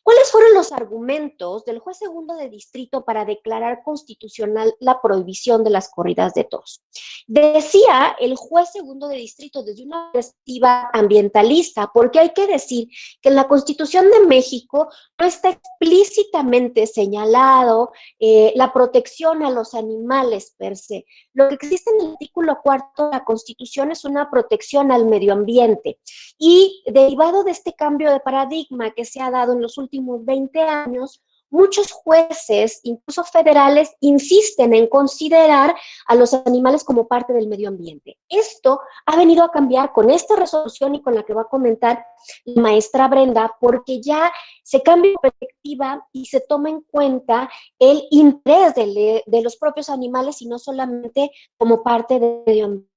¿Cuáles fueron los argumentos del juez segundo de distrito para declarar constitucional la prohibición de las corridas de toros? Decía el juez segundo de distrito desde una perspectiva ambientalista, porque hay que decir que en la Constitución de México no está explícitamente señalado la protección a los animales per se. Lo que existe en el artículo 4 de la Constitución es una protección al medio ambiente, y derivado de este cambio de paradigma que se ha dado en los últimos 20 años, muchos jueces, incluso federales, insisten en considerar a los animales como parte del medio ambiente. Esto ha venido a cambiar con esta resolución y con la que va a comentar la maestra Brenda, porque ya se cambia de perspectiva y se toma en cuenta el interés de los propios animales y no solamente como parte del medio ambiente.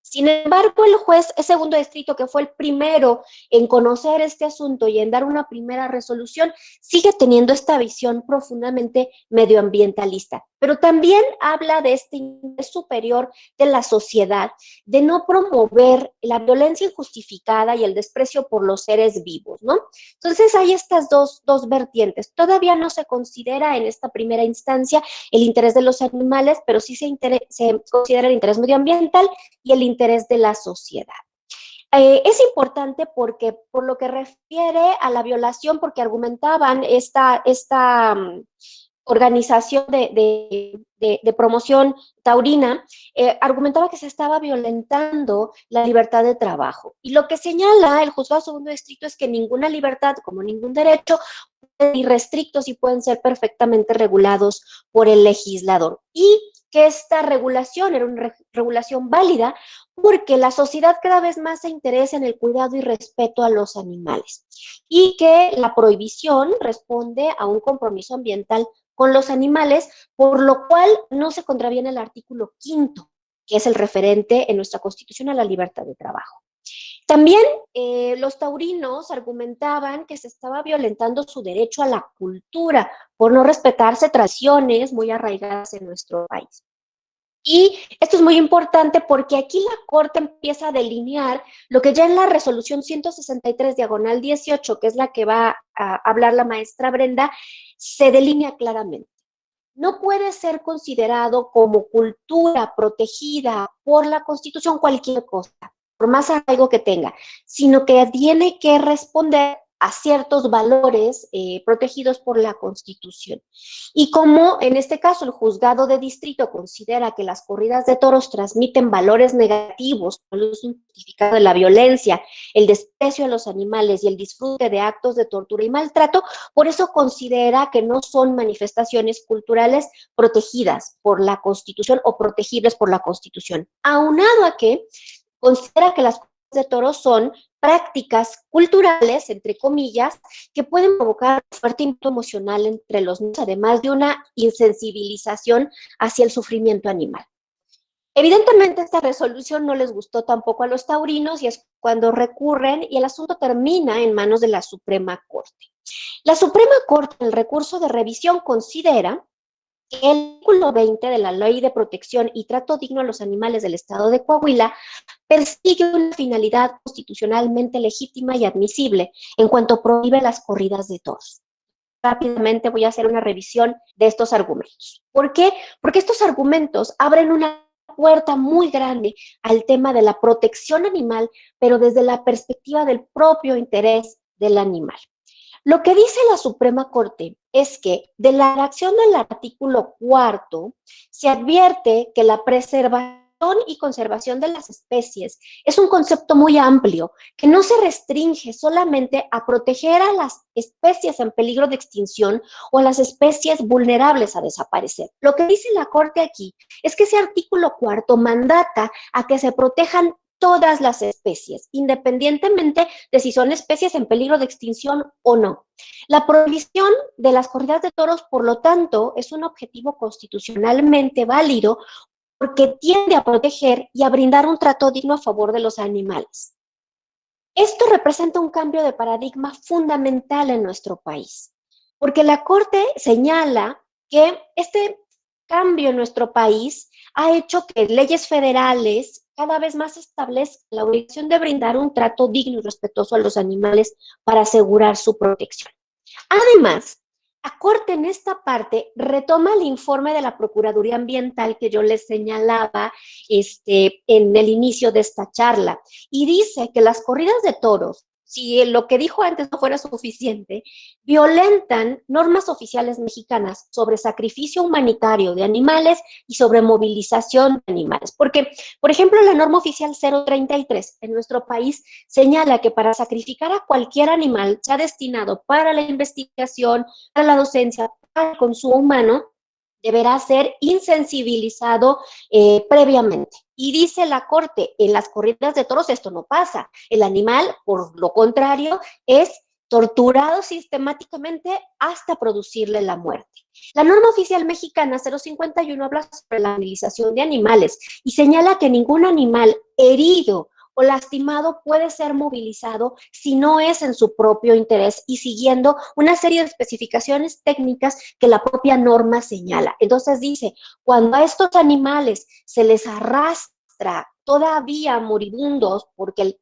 Sin embargo, el juez segundo distrito, que fue el primero en conocer este asunto y en dar una primera resolución, sigue teniendo esta visión profundamente medioambientalista. pero también habla de este interés superior de la sociedad, de no promover la violencia injustificada y el desprecio por los seres vivos, ¿no? Entonces hay estas dos vertientes. Todavía no se considera en esta primera instancia el interés de los animales, pero sí se considera el interés medioambiental y el interés de la sociedad. Es importante porque, por lo que refiere a la violación, porque argumentaban esta organización de promoción taurina, argumentaba que se estaba violentando la libertad de trabajo. Y lo que señala el Juzgado Segundo Distrito es que ninguna libertad, como ningún derecho, pueden ser irrestrictos y pueden ser perfectamente regulados por el legislador. Y que esta regulación era una regulación válida porque la sociedad cada vez más se interesa en el cuidado y respeto a los animales y que la prohibición responde a un compromiso ambiental con los animales, por lo cual no se contraviene el artículo 5º, que es el referente en nuestra Constitución a la libertad de trabajo. También los taurinos argumentaban que se estaba violentando su derecho a la cultura por no respetarse tradiciones muy arraigadas en nuestro país. Y esto es muy importante porque aquí la Corte empieza a delinear lo que ya en la resolución 163/18, que es la que va a hablar la maestra Brenda, se delinea claramente. No puede ser considerado como cultura protegida por la Constitución cualquier cosa, por más arraigo que tenga, sino que tiene que responder a ciertos valores protegidos por la Constitución. Y como en este caso el juzgado de distrito considera que las corridas de toros transmiten valores negativos, el uso injustificado de la violencia, el desprecio a los animales y el disfrute de actos de tortura y maltrato, por eso considera que no son manifestaciones culturales protegidas por la Constitución o protegibles por la Constitución. Aunado a que considera que las corridas de toros son prácticas culturales, entre comillas, que pueden provocar un fuerte impacto emocional entre los niños, además de una insensibilización hacia el sufrimiento animal. Evidentemente, esta resolución no les gustó tampoco a los taurinos y es cuando recurren y el asunto termina en manos de la Suprema Corte. La Suprema Corte, en el recurso de revisión, considera que el artículo 20 de la Ley de Protección y Trato Digno a los Animales del Estado de Coahuila persigue una finalidad constitucionalmente legítima y admisible en cuanto prohíbe las corridas de toros. Rápidamente voy a hacer una revisión de estos argumentos. ¿Por qué? Porque estos argumentos abren una puerta muy grande al tema de la protección animal, pero desde la perspectiva del propio interés del animal. Lo que dice la Suprema Corte es que de la redacción del artículo 4 se advierte que la preservación y conservación de las especies es un concepto muy amplio que no se restringe solamente a proteger a las especies en peligro de extinción o a las especies vulnerables a desaparecer. Lo que dice la Corte aquí es que ese artículo 4 mandata a que se protejan todas las especies, independientemente de si son especies en peligro de extinción o no. La prohibición de las corridas de toros, por lo tanto, es un objetivo constitucionalmente válido porque tiende a proteger y a brindar un trato digno a favor de los animales. Esto representa un cambio de paradigma fundamental en nuestro país, porque la Corte señala que este cambio en nuestro país ha hecho que leyes federales cada vez más establezcan la obligación de brindar un trato digno y respetuoso a los animales para asegurar su protección. Además, la Corte en esta parte retoma el informe de la Procuraduría Ambiental que yo les señalaba en el inicio de esta charla y dice que las corridas de toros, si lo que dijo antes no fuera suficiente, violentan normas oficiales mexicanas sobre sacrificio humanitario de animales y sobre movilización de animales. Porque, por ejemplo, la norma oficial 033 en nuestro país señala que para sacrificar a cualquier animal, sea destinado para la investigación, para la docencia, para el consumo humano, deberá ser insensibilizado previamente. Y dice la Corte, en las corridas de toros esto no pasa. El animal, por lo contrario, es torturado sistemáticamente hasta producirle la muerte. La norma oficial mexicana 051 habla sobre la movilización de animales y señala que ningún animal herido o lastimado puede ser movilizado si no es en su propio interés y siguiendo una serie de especificaciones técnicas que la propia norma señala. Entonces dice, cuando a estos animales se les arrastra todavía moribundos, porque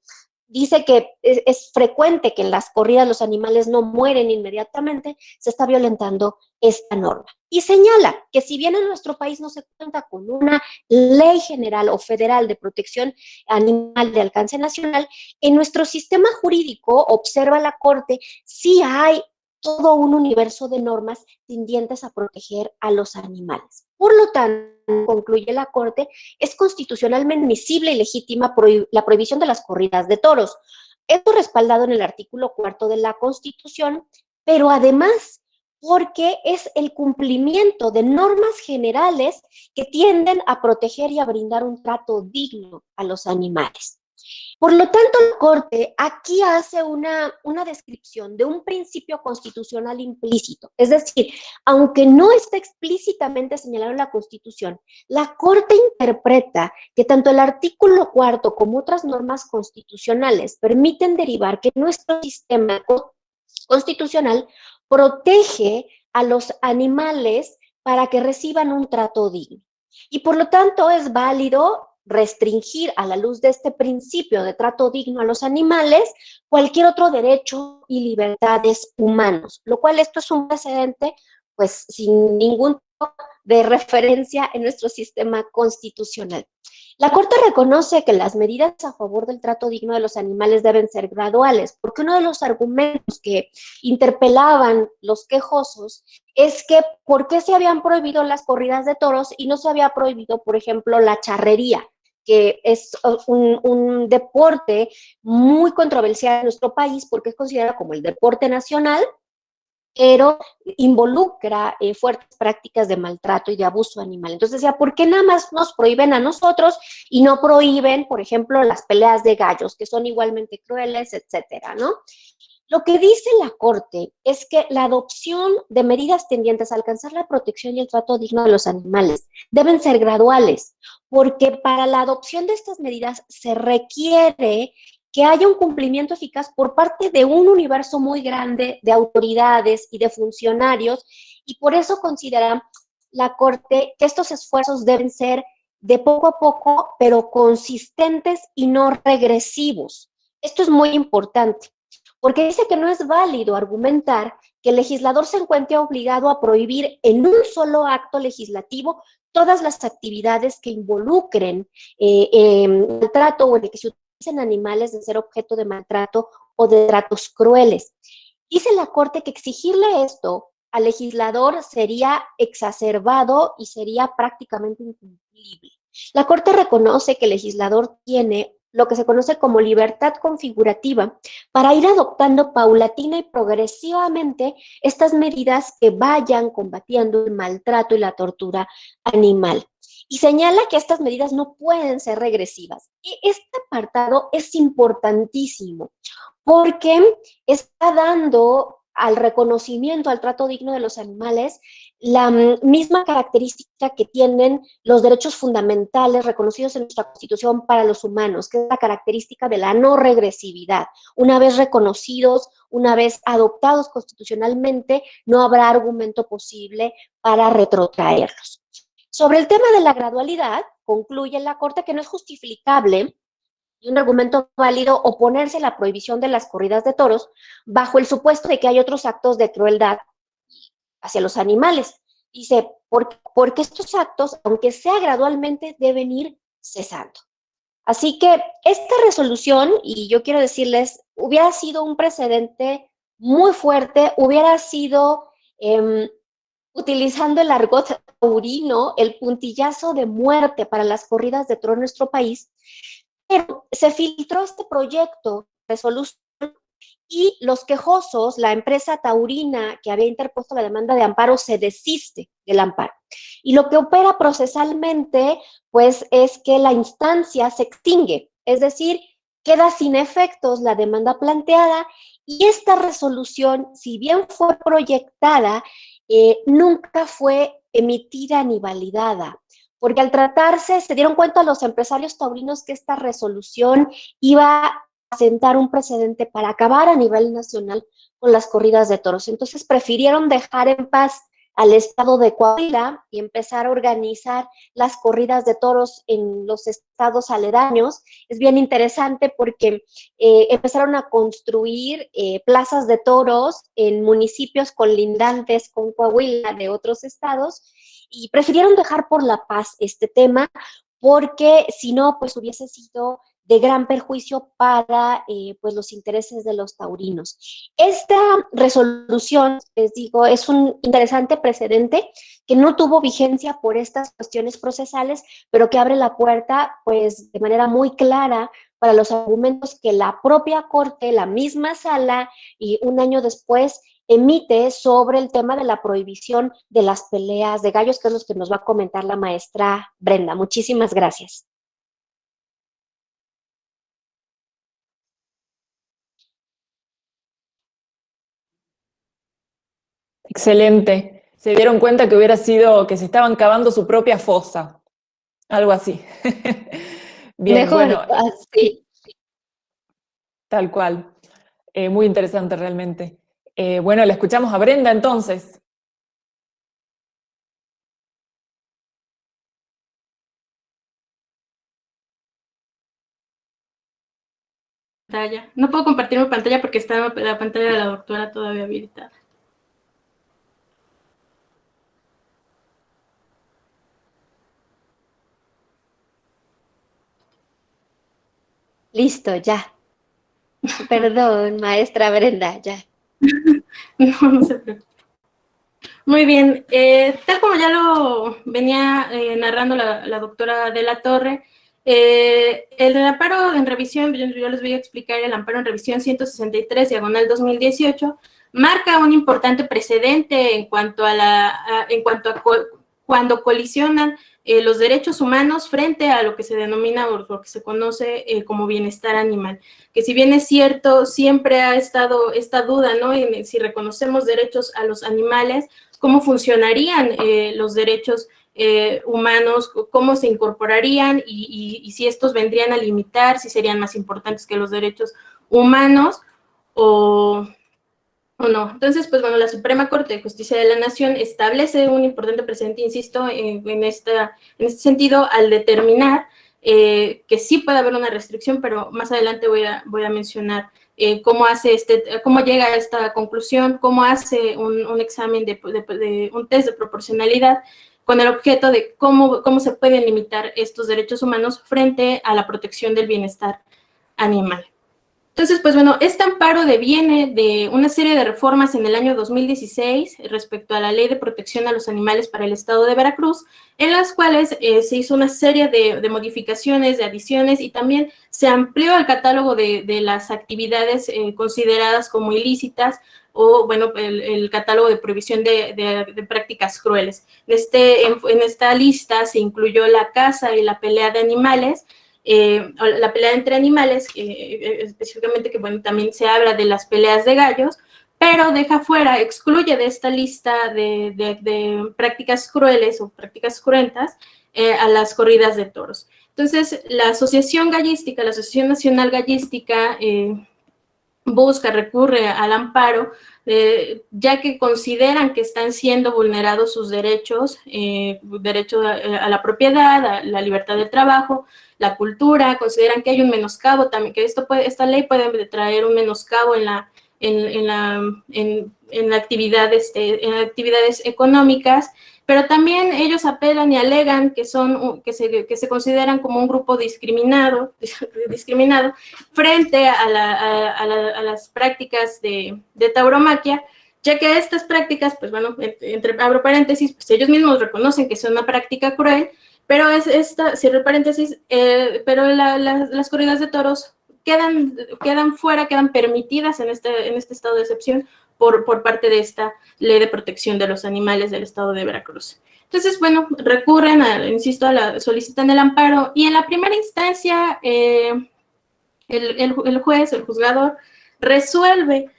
dice que es frecuente que en las corridas los animales no mueren inmediatamente, se está violentando esta norma. Y señala que si bien en nuestro país no se cuenta con una ley general o federal de protección animal de alcance nacional, en nuestro sistema jurídico, observa la Corte, sí hay todo un universo de normas tendientes a proteger a los animales. Por lo tanto, concluye la Corte, es constitucionalmente admisible y legítima la prohibición de las corridas de toros. Esto respaldado en el artículo 4 de la Constitución, pero además porque es el cumplimiento de normas generales que tienden a proteger y a brindar un trato digno a los animales. Por lo tanto, la Corte aquí hace una descripción de un principio constitucional implícito. Es decir, aunque no está explícitamente señalado en la Constitución, la Corte interpreta que tanto el artículo 4 como otras normas constitucionales permiten derivar que nuestro sistema constitucional protege a los animales para que reciban un trato digno. Y por lo tanto es válido restringir a la luz de este principio de trato digno a los animales cualquier otro derecho y libertades humanos, lo cual esto es un precedente pues sin ningún tipo de referencia en nuestro sistema constitucional. La Corte reconoce que las medidas a favor del trato digno de los animales deben ser graduales, porque uno de los argumentos que interpelaban los quejosos es que ¿por qué se habían prohibido las corridas de toros y no se había prohibido, por ejemplo, la charrería? Que es un deporte muy controversial en nuestro país porque es considerado como el deporte nacional, pero involucra fuertes prácticas de maltrato y de abuso animal. Entonces decía, ¿por qué nada más nos prohíben a nosotros y no prohíben, por ejemplo, las peleas de gallos, que son igualmente crueles, etcétera, ¿no? Lo que dice la Corte es que la adopción de medidas tendientes a alcanzar la protección y el trato digno de los animales deben ser graduales, porque para la adopción de estas medidas se requiere que haya un cumplimiento eficaz por parte de un universo muy grande de autoridades y de funcionarios, y por eso considera la Corte que estos esfuerzos deben ser de poco a poco, pero consistentes y no regresivos. Esto es muy importante, porque dice que no es válido argumentar que el legislador se encuentre obligado a prohibir en un solo acto legislativo todas las actividades que involucren maltrato o en el que se utilicen animales de ser objeto de maltrato o de tratos crueles. Dice la Corte que exigirle esto al legislador sería exacerbado y sería prácticamente incumplible. La Corte reconoce que el legislador tiene lo que se conoce como libertad configurativa para ir adoptando paulatina y progresivamente estas medidas que vayan combatiendo el maltrato y la tortura animal. Y señala que estas medidas no pueden ser regresivas. Y este apartado es importantísimo porque está dando al reconocimiento, al trato digno de los animales, la misma característica que tienen los derechos fundamentales reconocidos en nuestra Constitución para los humanos, que es la característica de la no regresividad. Una vez reconocidos, una vez adoptados constitucionalmente, no habrá argumento posible para retrotraerlos. Sobre el tema de la gradualidad, concluye la Corte que no es justificable y un argumento válido oponerse a la prohibición de las corridas de toros bajo el supuesto de que hay otros actos de crueldad hacia los animales. Dice, porque estos actos, aunque sea gradualmente, deben ir cesando. Así que esta resolución, y yo quiero decirles, hubiera sido un precedente muy fuerte, hubiera sido, utilizando el argot taurino, el puntillazo de muerte para las corridas de toros en nuestro país, pero se filtró este proyecto de resolución y los quejosos, la empresa taurina que había interpuesto la demanda de amparo, se desiste del amparo. Y lo que opera procesalmente, pues, es que la instancia se extingue, es decir, queda sin efectos la demanda planteada y esta resolución, si bien fue proyectada, nunca fue emitida ni validada, porque al tratarse se dieron cuenta los empresarios taurinos que esta resolución iba a sentar un precedente para acabar a nivel nacional con las corridas de toros. Entonces prefirieron dejar en paz al estado de Coahuila y empezar a organizar las corridas de toros en los estados aledaños. Es bien interesante porque empezaron a construir plazas de toros en municipios colindantes con Coahuila de otros estados y prefirieron dejar por la paz este tema porque si no, pues hubiese sido de gran perjuicio para pues los intereses de los taurinos. Esta resolución, les digo, es un interesante precedente que no tuvo vigencia por estas cuestiones procesales, pero que abre la puerta pues de manera muy clara para los argumentos que la propia Corte, la misma sala, y un año después emite sobre el tema de la prohibición de las peleas de gallos, que es lo que nos va a comentar la maestra Brenda. Muchísimas gracias. Excelente. Se dieron cuenta que hubiera sido, que se estaban cavando su propia fosa. Algo así. Bien, Mejor bueno, así. tal cual. Muy interesante realmente. Bueno, le escuchamos a Brenda entonces. No puedo compartir mi pantalla porque está la pantalla de la doctora todavía habilitada. Listo, ya. Perdón, maestra Brenda, ya. No se preocupe. Muy bien, tal como ya lo venía narrando la doctora de la Torre, el amparo en revisión, yo les voy a explicar el amparo en revisión 163, diagonal 2018, marca un importante precedente en cuanto a cuando colisionan los derechos humanos frente a lo que se denomina o lo que se conoce como bienestar animal. Que si bien es cierto, siempre ha estado esta duda, ¿no? En si reconocemos derechos a los animales, cómo funcionarían los derechos humanos, cómo se incorporarían y si estos vendrían a limitar, si serían más importantes que los derechos humanos o no. Entonces, pues bueno, la Suprema Corte de Justicia de la Nación establece un importante precedente, insisto, en este sentido, al determinar que sí puede haber una restricción, pero más adelante voy a mencionar cómo llega a esta conclusión, cómo hace un examen de un test de proporcionalidad con el objeto de cómo se pueden limitar estos derechos humanos frente a la protección del bienestar animal. Entonces, pues bueno, este amparo deviene de una serie de reformas en el año 2016 respecto a la Ley de Protección a los Animales para el Estado de Veracruz, en las cuales se hizo una serie de modificaciones, de adiciones, y también se amplió el catálogo de las actividades consideradas como ilícitas, o bueno, el catálogo de prohibición de prácticas crueles. En esta lista se incluyó la caza y la pelea de animales, la pelea entre animales, específicamente que bueno, también se habla de las peleas de gallos, pero deja fuera, excluye de esta lista de prácticas crueles o prácticas cruentas a las corridas de toros. Entonces, la Asociación Gallística, la Asociación Nacional Gallística, recurre al amparo, ya que consideran que están siendo vulnerados sus derechos, derecho a la propiedad, a la libertad del trabajo, la cultura, consideran que hay un menoscabo también, que esta ley puede traer un menoscabo en actividades económicas, pero también ellos apelan y alegan que se consideran como un grupo discriminado frente a las prácticas de tauromaquia, ya que estas prácticas, pues bueno, abro paréntesis, pues ellos mismos reconocen que es una práctica cruel, pero cierro paréntesis, pero las corridas de toros quedan fuera, quedan permitidas en este estado de excepción por parte de esta Ley de Protección de los Animales del Estado de Veracruz. Entonces, bueno, recurren, solicitan el amparo, y en la primera instancia el juez, el juzgador, resuelve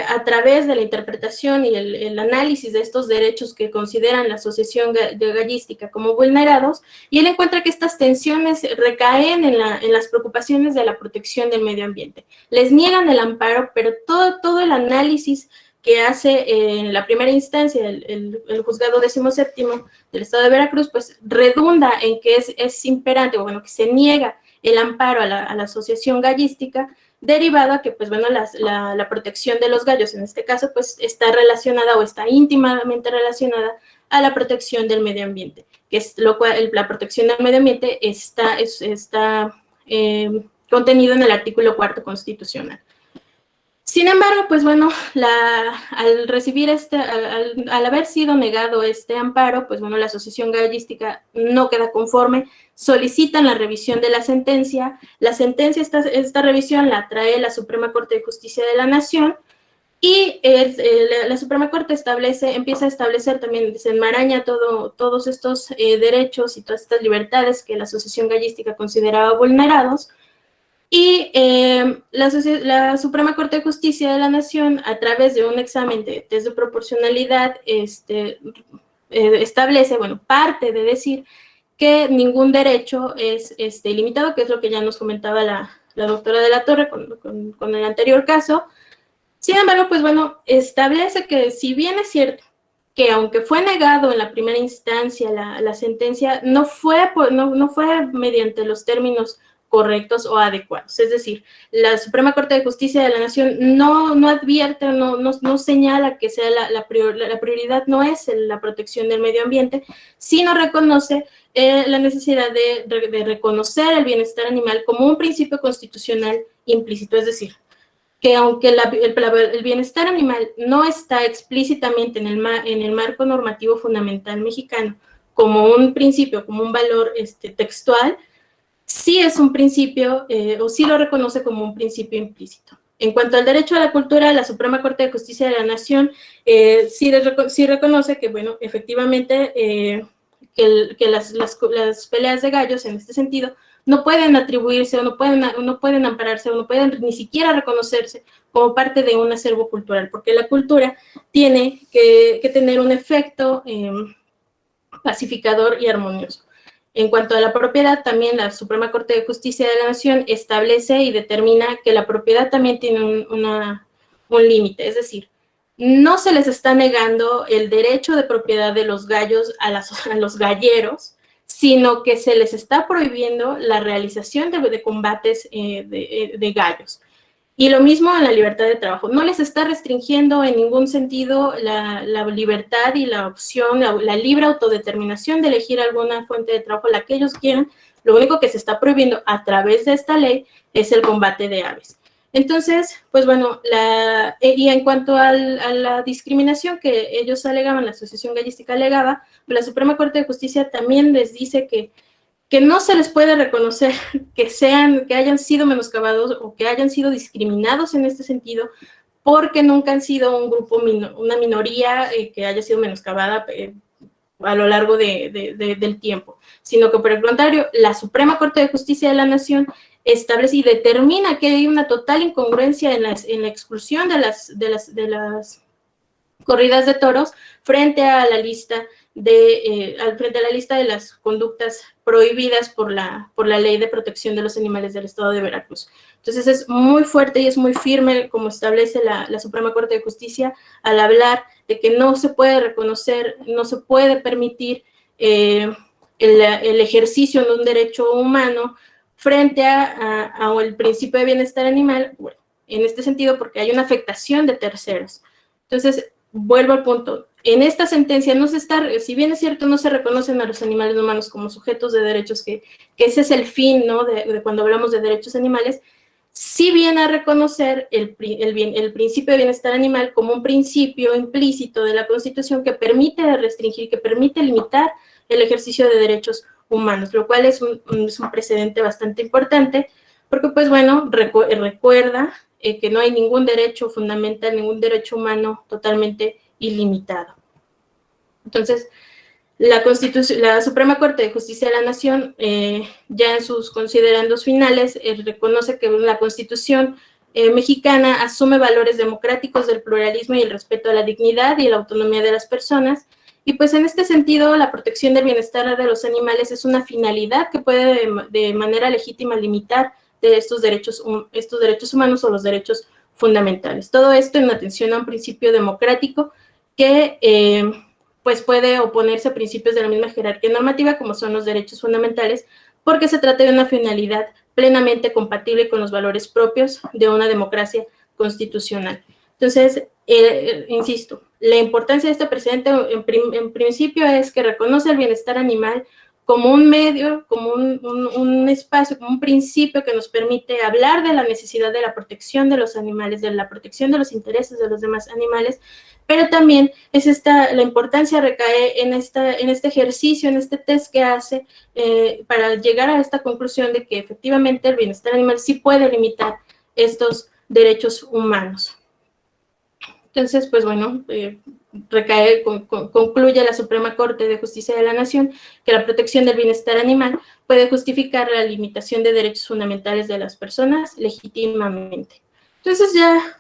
a través de la interpretación y el análisis de estos derechos que consideran la Asociación Gallística como vulnerados, y él encuentra que estas tensiones recaen en las preocupaciones de la protección del medio ambiente. Les niegan el amparo, pero todo el análisis que hace en la primera instancia el juzgado 17º del Estado de Veracruz, pues redunda en que es imperante, o bueno, que se niega el amparo a la Asociación Gallística, derivado a que, pues bueno, la protección de los gallos, en este caso, pues está relacionada o está íntimamente relacionada a la protección del medio ambiente, que es lo cual la protección del medio ambiente está contenido en el artículo 4 constitucional. Sin embargo, pues bueno, al recibir al haber sido negado este amparo, pues bueno, la Asociación Gallística no queda conforme, solicitan la revisión de la sentencia. La sentencia, esta revisión la trae la Suprema Corte de Justicia de la Nación, y la Suprema Corte empieza a establecer también, desenmaraña todos estos derechos y todas estas libertades que la Asociación Gallística consideraba vulnerados. Y la Suprema Corte de Justicia de la Nación, a través de un examen de test de proporcionalidad, establece, bueno, parte de decir que ningún derecho es limitado, que es lo que ya nos comentaba la doctora de la Torre con el anterior caso. Sin embargo, pues bueno, establece que si bien es cierto que aunque fue negado en la primera instancia la sentencia, no fue mediante los términos correctos o adecuados. Es decir, la Suprema Corte de Justicia de la Nación no advierte, no señala que sea la prioridad no es la protección del medio ambiente, sino reconoce la necesidad de reconocer el bienestar animal como un principio constitucional implícito. Es decir, que aunque el bienestar animal no está explícitamente en el marco normativo fundamental mexicano como un principio, como un valor textual, sí es un principio, o sí lo reconoce como un principio implícito. En cuanto al derecho a la cultura, la Suprema Corte de Justicia de la Nación sí reconoce que, bueno, efectivamente, que las peleas de gallos, en este sentido, no pueden atribuirse, o no pueden ampararse, o no pueden ni siquiera reconocerse como parte de un acervo cultural, porque la cultura tiene que tener un efecto pacificador y armonioso. En cuanto a la propiedad, también la Suprema Corte de Justicia de la Nación establece y determina que la propiedad también tiene un límite, es decir, no se les está negando el derecho de propiedad de los gallos a los galleros, sino que se les está prohibiendo la realización de combates de gallos. Y lo mismo en la libertad de trabajo. No les está restringiendo en ningún sentido la libertad y la opción, la libre autodeterminación de elegir alguna fuente de trabajo, la que ellos quieran. Lo único que se está prohibiendo a través de esta ley es el combate de aves. Entonces, pues bueno, y en cuanto a la discriminación que ellos alegaban, la Asociación Gallística alegaba, pues la Suprema Corte de Justicia también les dice que no se les puede reconocer que hayan sido menoscabados o que hayan sido discriminados en este sentido, porque nunca han sido un grupo, una minoría que haya sido menoscabada a lo largo del tiempo, sino que por el contrario, la Suprema Corte de Justicia de la Nación establece y determina que hay una total incongruencia en la exclusión de las corridas de toros frente a la lista de las conductas prohibidas por la Ley de Protección de los Animales del Estado de Veracruz. Entonces es muy fuerte y es muy firme, como establece la Suprema Corte de Justicia, al hablar de que no se puede reconocer, no se puede permitir el ejercicio de un derecho humano frente al principio de bienestar animal, bueno, en este sentido, porque hay una afectación de terceros. Entonces, vuelvo al punto. En esta sentencia si bien es cierto, no se reconocen a los animales humanos como sujetos de derechos, que ese es el fin, ¿no?, de cuando hablamos de derechos animales, sí viene a reconocer el principio de bienestar animal como un principio implícito de la Constitución que permite restringir, que permite limitar el ejercicio de derechos humanos, lo cual es un precedente bastante importante, porque, pues bueno, recuerda que no hay ningún derecho fundamental, ningún derecho humano totalmente ilimitado. Entonces, la Suprema Corte de Justicia de la Nación, ya en sus considerandos finales, reconoce que la Constitución mexicana asume valores democráticos del pluralismo y el respeto a la dignidad y la autonomía de las personas. Y pues en este sentido, la protección del bienestar de los animales es una finalidad que puede de manera legítima limitar de estos derechos humanos o los derechos fundamentales. Todo esto en atención a un principio democrático que pues puede oponerse a principios de la misma jerarquía normativa como son los derechos fundamentales, porque se trata de una finalidad plenamente compatible con los valores propios de una democracia constitucional. Entonces, insisto, la importancia de este precedente en principio es que reconoce el bienestar animal como un medio, como un espacio, como un principio que nos permite hablar de la necesidad de la protección de los animales, de la protección de los intereses de los demás animales, pero también la importancia recae en este ejercicio, en este test que hace para llegar a esta conclusión de que efectivamente el bienestar animal sí puede limitar estos derechos humanos. Entonces, pues bueno, concluye la Suprema Corte de Justicia de la Nación que la protección del bienestar animal puede justificar la limitación de derechos fundamentales de las personas legítimamente. Entonces ya,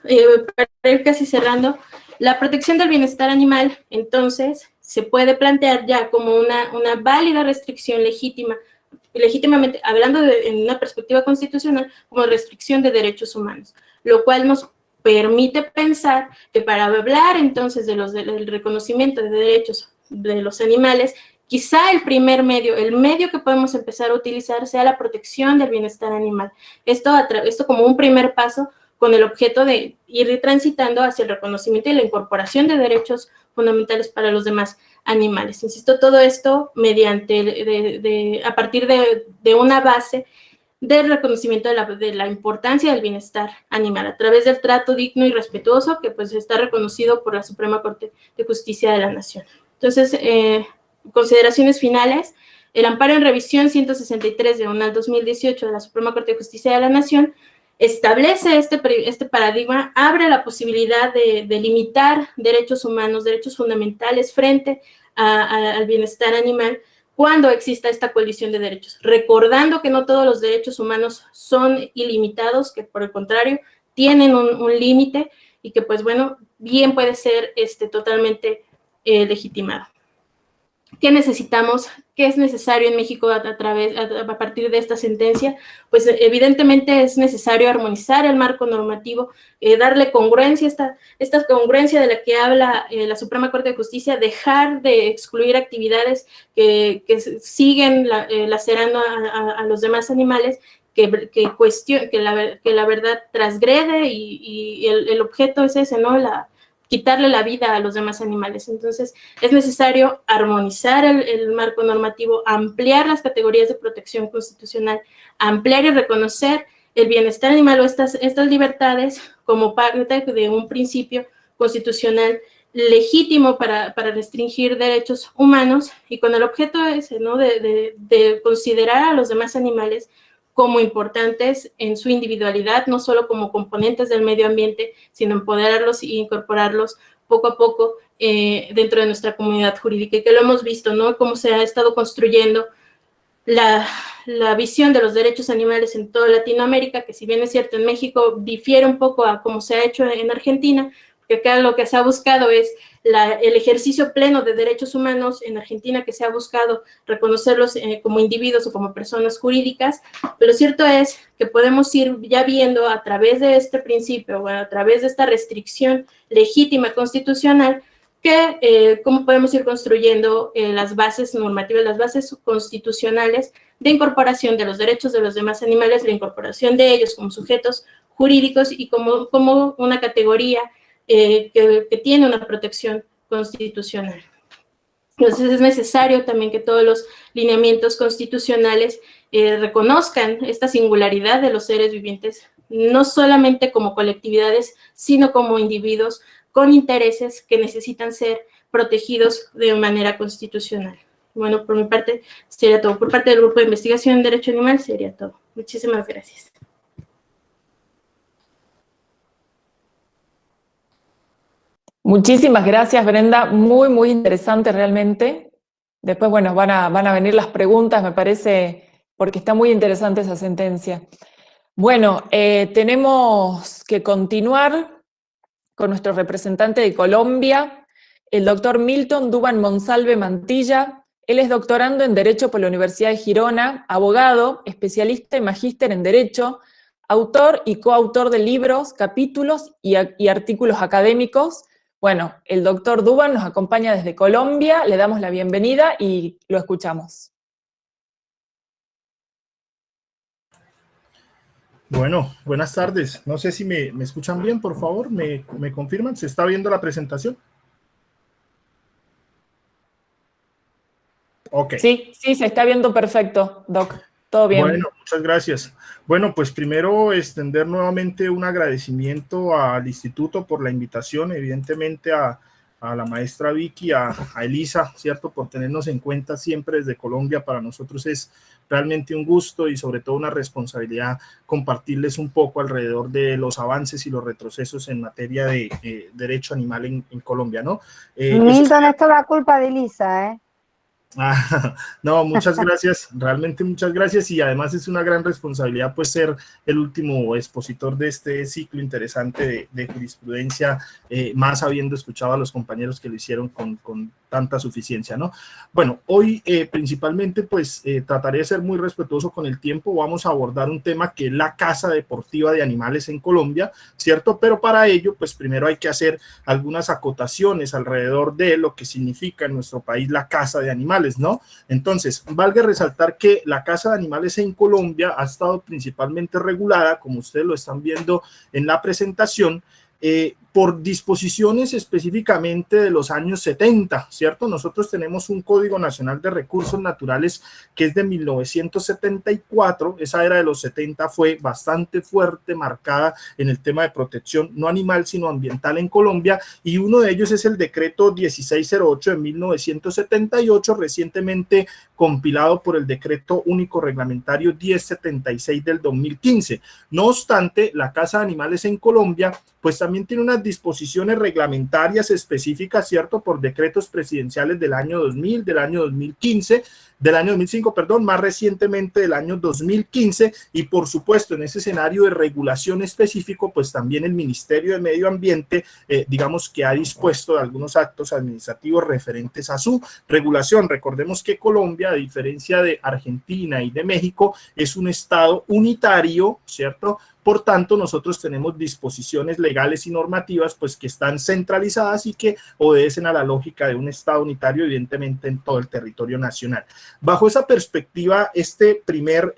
para ir casi cerrando, la protección del bienestar animal, entonces, se puede plantear ya como una válida restricción legítimamente, hablando en una perspectiva constitucional, como restricción de derechos humanos, lo cual nos permite pensar que para hablar entonces del reconocimiento de derechos de los animales, quizá el medio que podemos empezar a utilizar sea la protección del bienestar animal. Esto como un primer paso con el objeto de ir transitando hacia el reconocimiento y la incorporación de derechos fundamentales para los demás animales. Insisto, todo esto a partir de una base del reconocimiento de la importancia del bienestar animal a través del trato digno y respetuoso que pues está reconocido por la Suprema Corte de Justicia de la Nación. Entonces, consideraciones finales. El amparo en revisión 163 diagonal 2018 de la Suprema Corte de Justicia de la Nación establece este paradigma, abre la posibilidad de limitar derechos humanos, derechos fundamentales frente al bienestar animal cuando exista esta colisión de derechos, recordando que no todos los derechos humanos son ilimitados, que por el contrario tienen un límite y que pues bueno, bien puede ser totalmente legitimado. ¿Qué necesitamos? ¿Qué es necesario en México a partir de esta sentencia? Pues evidentemente es necesario armonizar el marco normativo, darle congruencia, esta congruencia de la que habla la Suprema Corte de Justicia, dejar de excluir actividades que siguen lacerando a los demás animales, que la verdad transgrede y el objeto es ese, ¿no? Quitarle la vida a los demás animales. Entonces, es necesario armonizar el marco normativo, ampliar las categorías de protección constitucional, ampliar y reconocer el bienestar animal o estas libertades como parte de un principio constitucional legítimo para restringir derechos humanos y con el objeto ese, ¿no? de considerar a los demás animales como importantes en su individualidad, no solo como componentes del medio ambiente, sino empoderarlos e incorporarlos poco a poco dentro de nuestra comunidad jurídica, y que lo hemos visto, ¿no? Cómo se ha estado construyendo la visión de los derechos animales en toda Latinoamérica, que si bien es cierto en México difiere un poco a cómo se ha hecho en Argentina, porque acá lo que se ha buscado es el ejercicio pleno de derechos humanos. En Argentina, que se ha buscado reconocerlos como individuos o como personas jurídicas, pero lo cierto es que podemos ir ya viendo a través de este principio, o a través de esta restricción legítima constitucional, que cómo podemos ir construyendo las bases normativas, las bases constitucionales de incorporación de los derechos de los demás animales, la incorporación de ellos como sujetos jurídicos y como una categoría que tiene una protección constitucional. Entonces es necesario también que todos los lineamientos constitucionales reconozcan esta singularidad de los seres vivientes, no solamente como colectividades, sino como individuos con intereses que necesitan ser protegidos de manera constitucional. Bueno, por mi parte sería todo. Por parte del Grupo de Investigación en Derecho Animal sería todo. Muchísimas gracias. Muchísimas gracias, Brenda. Muy, muy interesante realmente. Después, bueno, van a venir las preguntas, me parece, porque está muy interesante esa sentencia. Bueno, tenemos que continuar con nuestro representante de Colombia, el doctor Milton Duban Monsalve Mantilla. Él es doctorando en Derecho por la Universidad de Girona, abogado, especialista y magíster en Derecho, autor y coautor de libros, capítulos y artículos académicos. Bueno, el doctor Duban nos acompaña desde Colombia, le damos la bienvenida y lo escuchamos. Bueno, buenas tardes. No sé si me escuchan bien, por favor, ¿me confirman? ¿Se está viendo la presentación? Ok. Sí, se está viendo perfecto, Doc. Todo bien. Bueno, muchas gracias. Bueno, pues primero extender nuevamente un agradecimiento al instituto por la invitación, evidentemente a la maestra Vicky, a Elisa, ¿cierto? Por tenernos en cuenta siempre desde Colombia. Para nosotros es realmente un gusto y sobre todo una responsabilidad compartirles un poco alrededor de los avances y los retrocesos en materia de derecho animal en Colombia, ¿no? Milton, esto es la culpa de Elisa, ¿eh? No, muchas gracias, realmente muchas gracias, y además es una gran responsabilidad pues ser el último expositor de este ciclo interesante de jurisprudencia, más habiendo escuchado a los compañeros que lo hicieron con tanta suficiencia, ¿no? Bueno, hoy principalmente pues trataré de ser muy respetuoso con el tiempo. Vamos a abordar un tema que es la caza deportiva de animales en Colombia, ¿cierto? Pero para ello pues primero hay que hacer algunas acotaciones alrededor de lo que significa en nuestro país la caza de animales, ¿no? Entonces, valga resaltar que la caza de animales en Colombia ha estado principalmente regulada, como ustedes lo están viendo en la presentación, por disposiciones específicamente de los años 70, ¿cierto? Nosotros tenemos un Código Nacional de Recursos Naturales que es de 1974, esa era de los 70 fue bastante fuerte, marcada en el tema de protección, no animal, sino ambiental en Colombia, y uno de ellos es el decreto 1608 de 1978, recientemente compilado por el decreto único reglamentario 1076 del 2015. No obstante, la caza de animales en Colombia pues también tiene unas disposiciones reglamentarias específicas, ¿cierto? Por decretos presidenciales del año 2000, del año 2015, del año 2005, perdón, más recientemente del año 2015, y por supuesto en ese escenario de regulación específico, pues también el Ministerio de Medio Ambiente, digamos que ha dispuesto de algunos actos administrativos referentes a su regulación. Recordemos que Colombia, a diferencia de Argentina y de México, es un estado unitario, ¿cierto? Por tanto, nosotros tenemos disposiciones legales y normativas pues que están centralizadas y que obedecen a la lógica de un estado unitario, evidentemente en todo el territorio nacional. Bajo esa perspectiva, este primer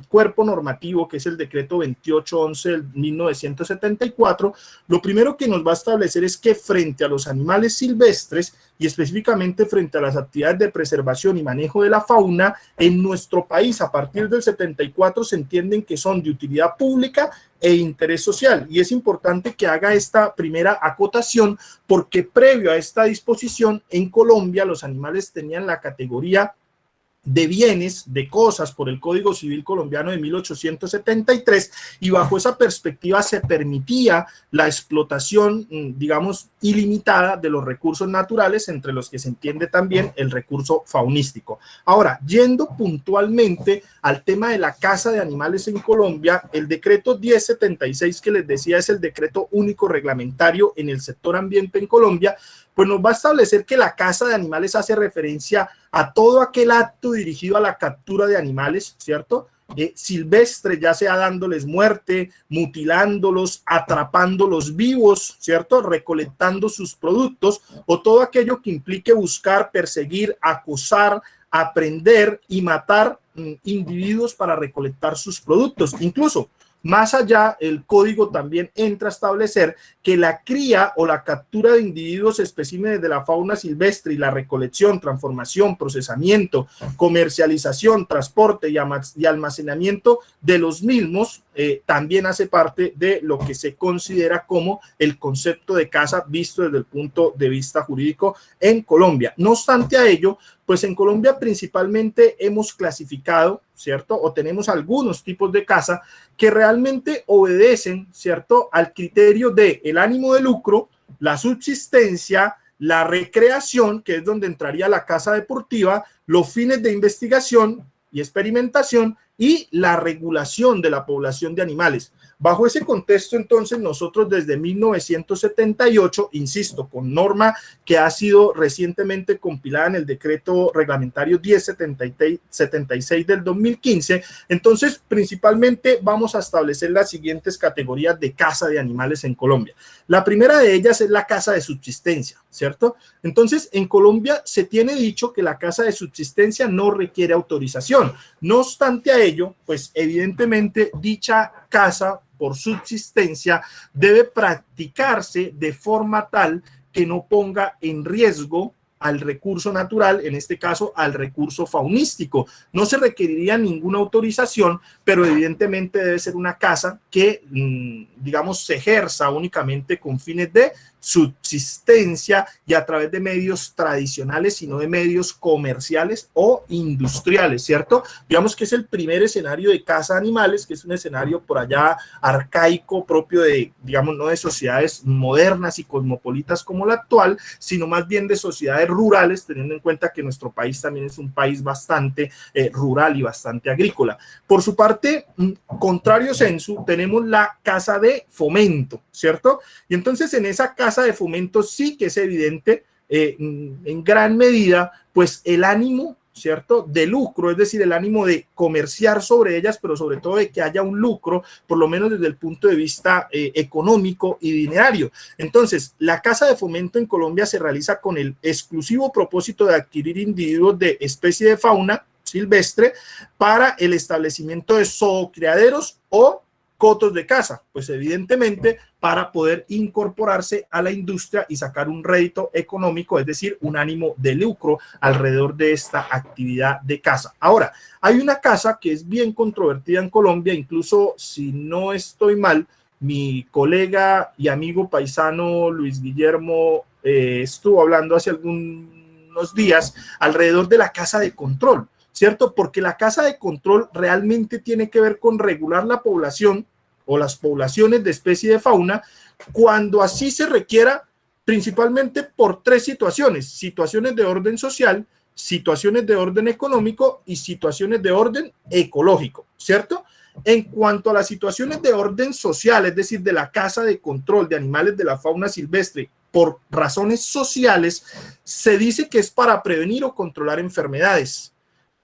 cuerpo normativo, que es el decreto 2811 del 1974, lo primero que nos va a establecer es que frente a los animales silvestres y específicamente frente a las actividades de preservación y manejo de la fauna, en nuestro país a partir del 74 se entienden que son de utilidad pública e interés social, y es importante que haga esta primera acotación porque previo a esta disposición en Colombia los animales tenían la categoría de bienes, de cosas por el Código Civil colombiano de 1873, y bajo esa perspectiva se permitía la explotación, digamos, ilimitada de los recursos naturales, entre los que se entiende también el recurso faunístico. Ahora, yendo puntualmente al tema de la caza de animales en Colombia, el decreto 1076 que les decía es el decreto único reglamentario en el sector ambiente en Colombia, pues nos va a establecer que la caza de animales hace referencia a todo aquel acto dirigido a la captura de animales, ¿cierto? Silvestre, ya sea dándoles muerte, mutilándolos, atrapándolos vivos, ¿cierto? Recolectando sus productos, o todo aquello que implique buscar, perseguir, acosar, aprender y matar individuos para recolectar sus productos. Incluso más allá, el código también entra a establecer que la cría o la captura de individuos especímenes de la fauna silvestre y la recolección, transformación, procesamiento, comercialización, transporte y almacenamiento de los mismos también hace parte de lo que se considera como el concepto de caza visto desde el punto de vista jurídico en Colombia. No obstante a ello, pues en Colombia principalmente hemos clasificado, ¿cierto? O tenemos algunos tipos de caza que realmente obedecen, ¿cierto?, al criterio de el ánimo de lucro, la subsistencia, la recreación, que es donde entraría la caza deportiva, los fines de investigación y experimentación, y la regulación de la población de animales. Bajo ese contexto, entonces, nosotros desde 1978, insisto, con norma que ha sido recientemente compilada en el decreto reglamentario 1076 del 2015, entonces, principalmente vamos a establecer las siguientes categorías de caza de animales en Colombia. La primera de ellas es la caza de subsistencia, ¿cierto? Entonces, en Colombia se tiene dicho que la caza de subsistencia no requiere autorización. No obstante a ello, pues evidentemente dicha caza por subsistencia debe practicarse de forma tal que no ponga en riesgo al recurso natural, en este caso al recurso faunístico. No se requeriría ninguna autorización, pero evidentemente debe ser una caza que, digamos, se ejerza únicamente con fines de subsistencia y a través de medios tradicionales y no de medios comerciales o industriales, ¿cierto? Digamos que es el primer escenario de caza de animales, que es un escenario por allá arcaico, propio de, digamos, no de sociedades modernas y cosmopolitas como la actual, sino más bien de sociedades rurales, teniendo en cuenta que nuestro país también es un país bastante rural y bastante agrícola. Por su parte, contrario sensu, tenemos la caza de fomento, ¿cierto? Y entonces en esa caza de fomento sí que es evidente en gran medida pues el ánimo, ¿cierto?, de lucro, es decir, el ánimo de comerciar sobre ellas, pero sobre todo de que haya un lucro, por lo menos desde el punto de vista económico y dinerario. Entonces, la caza de fomento en Colombia se realiza con el exclusivo propósito de adquirir individuos de especie de fauna silvestre para el establecimiento de zoocriaderos o cotos de caza, pues evidentemente para poder incorporarse a la industria y sacar un rédito económico, es decir, un ánimo de lucro alrededor de esta actividad de caza. Ahora, hay una caza que es bien controvertida en Colombia, incluso si no estoy mal, mi colega y amigo paisano Luis Guillermo estuvo hablando hace algunos días alrededor de la caza de control, ¿cierto? Porque la caza de control realmente tiene que ver con regular la población o las poblaciones de especie de fauna cuando así se requiera, principalmente por tres situaciones: situaciones de orden social, situaciones de orden económico y situaciones de orden ecológico, ¿cierto? En cuanto a las situaciones de orden social, es decir, de la caza de control de animales de la fauna silvestre por razones sociales, se dice que es para prevenir o controlar enfermedades.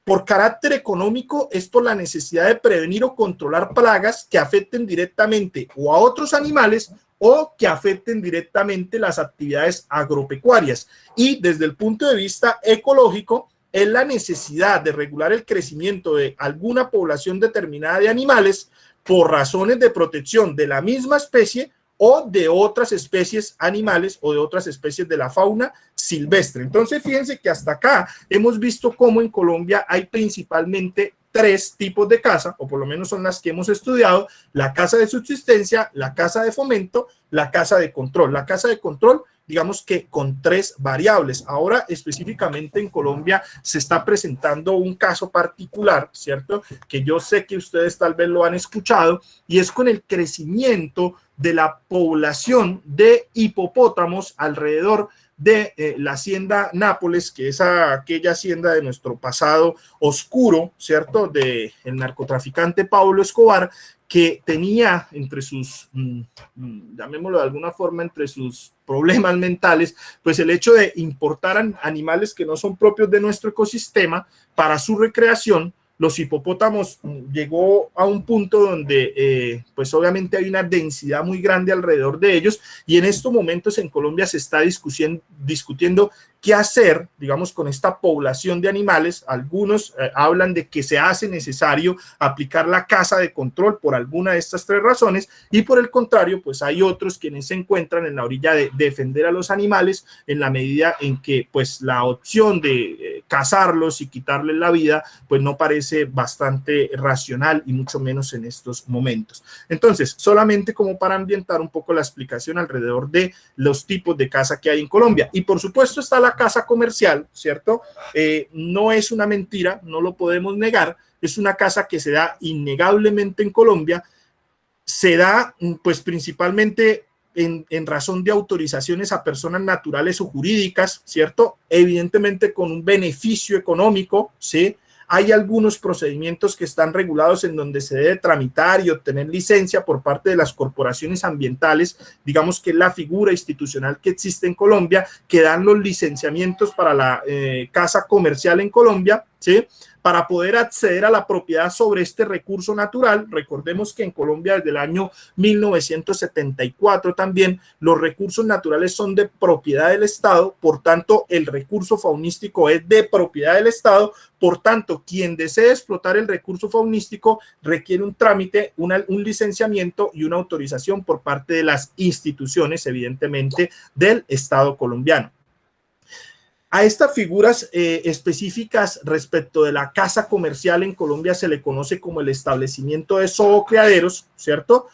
Por carácter económico es por la necesidad de prevenir o controlar plagas que afecten directamente o a otros animales o que afecten directamente las actividades agropecuarias. Y desde el punto de vista ecológico es la necesidad de regular el crecimiento de alguna población determinada de animales por razones de protección de la misma especie o de otras especies animales o de otras especies de la fauna silvestre. Entonces, fíjense que hasta acá hemos visto cómo en Colombia hay principalmente tres tipos de caza, o por lo menos son las que hemos estudiado: la caza de subsistencia, la caza de fomento, la caza de control. La caza de control, digamos que con tres variables. Ahora, específicamente en Colombia, se está presentando un caso particular, ¿cierto?, que yo sé que ustedes tal vez lo han escuchado, y es con el crecimiento de la población de hipopótamos alrededor de la hacienda Nápoles, que es aquella hacienda de nuestro pasado oscuro, ¿cierto?, de el narcotraficante Pablo Escobar, que tenía entre sus, llamémoslo de alguna forma, entre sus problemas mentales, pues el hecho de importar animales que no son propios de nuestro ecosistema para su recreación. Los hipopótamos llegó a un punto donde pues obviamente hay una densidad muy grande alrededor de ellos, y en estos momentos en Colombia se está discutiendo qué hacer, digamos, con esta población de animales. Algunos hablan de que se hace necesario aplicar la caza de control por alguna de estas tres razones, y por el contrario, pues hay otros quienes se encuentran en la orilla de defender a los animales en la medida en que pues la opción de cazarlos y quitarles la vida pues no parece bastante racional, y mucho menos en estos momentos. Entonces, solamente como para ambientar un poco la explicación alrededor de los tipos de caza que hay en Colombia. Y por supuesto está la caza comercial, ¿cierto? No es una mentira, no lo podemos negar, es una caza que se da innegablemente en Colombia. Se da pues principalmente en razón de autorizaciones a personas naturales o jurídicas, ¿cierto? Evidentemente con un beneficio económico, ¿sí?, hay algunos procedimientos que están regulados en donde se debe tramitar y obtener licencia por parte de las corporaciones ambientales, digamos que es la figura institucional que existe en Colombia, que dan los licenciamientos para la casa comercial en Colombia, ¿sí? Para poder acceder a la propiedad sobre este recurso natural. Recordemos que en Colombia desde el año 1974 también los recursos naturales son de propiedad del Estado, por tanto el recurso faunístico es de propiedad del Estado, por tanto quien desee explotar el recurso faunístico requiere un trámite, un licenciamiento y una autorización por parte de las instituciones, evidentemente, del Estado colombiano. A estas figuras específicas respecto de la casa comercial en Colombia se le conoce como el establecimiento de zoocriaderos, ¿cierto?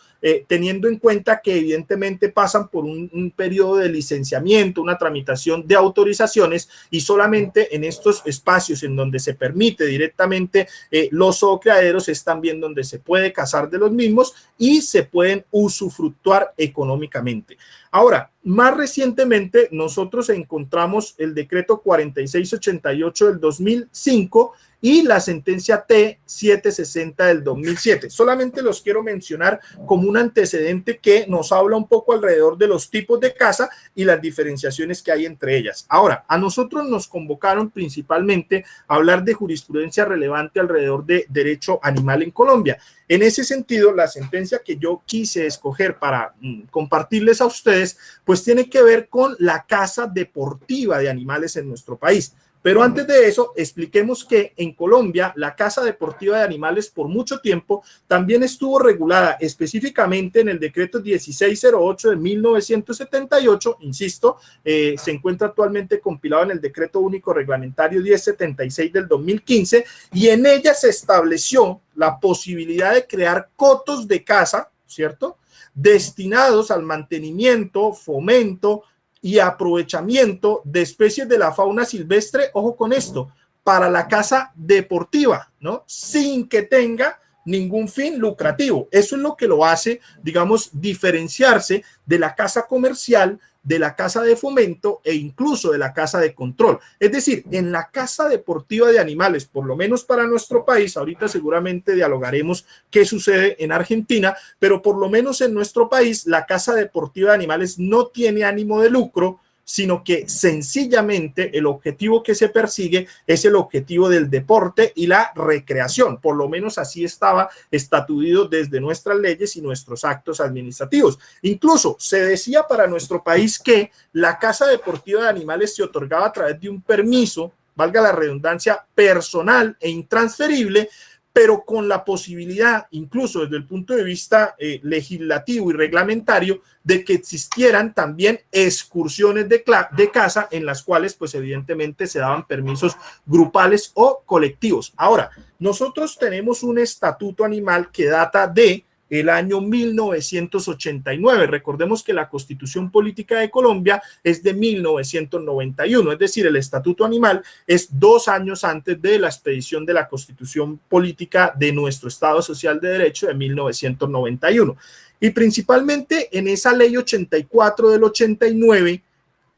Teniendo en cuenta que evidentemente pasan por un periodo de licenciamiento, una tramitación de autorizaciones, y solamente en estos espacios en donde se permite directamente los zoocriaderos es también donde se puede cazar de los mismos y se pueden usufructuar económicamente. Ahora, más recientemente nosotros encontramos el decreto 4688 del 2005 y la sentencia T760 del 2007. Solamente los quiero mencionar como un antecedente que nos habla un poco alrededor de los tipos de caza y las diferenciaciones que hay entre ellas. Ahora, a nosotros nos convocaron principalmente a hablar de jurisprudencia relevante alrededor de derecho animal en Colombia. En ese sentido, la sentencia que yo quise escoger para compartirles a ustedes, pues tiene que ver con la caza deportiva de animales en nuestro país. Pero antes de eso, expliquemos que en Colombia la caza deportiva de animales por mucho tiempo también estuvo regulada específicamente en el decreto 1608 de 1978, insisto, se encuentra actualmente compilado en el decreto único reglamentario 1076 del 2015, y en ella se estableció la posibilidad de crear cotos de caza, ¿cierto?, destinados al mantenimiento, fomento y aprovechamiento de especies de la fauna silvestre, ojo con esto, para la caza deportiva, ¿no? Sin que tenga ningún fin lucrativo. Eso es lo que lo hace, digamos, diferenciarse de la caza comercial, de la caza de fomento e incluso de la caza de control. Es decir, en la caza deportiva de animales, por lo menos para nuestro país, ahorita seguramente dialogaremos qué sucede en Argentina, pero por lo menos en nuestro país la caza deportiva de animales no tiene ánimo de lucro, sino que sencillamente el objetivo que se persigue es el objetivo del deporte y la recreación. Por lo menos así estaba estatuido desde nuestras leyes y nuestros actos administrativos. Incluso se decía para nuestro país que la caza deportiva de animales se otorgaba a través de un permiso, valga la redundancia, personal e intransferible, pero con la posibilidad, incluso desde el punto de vista legislativo y reglamentario, de que existieran también excursiones de caza en las cuales, pues evidentemente se daban permisos grupales o colectivos. Ahora, nosotros tenemos un estatuto animal que data de el año 1989. Recordemos que la Constitución Política de Colombia es de 1991, es decir, el Estatuto Animal es 2 años antes de la expedición de la Constitución Política de nuestro Estado Social de Derecho de 1991. Y principalmente en esa ley 84 del 89,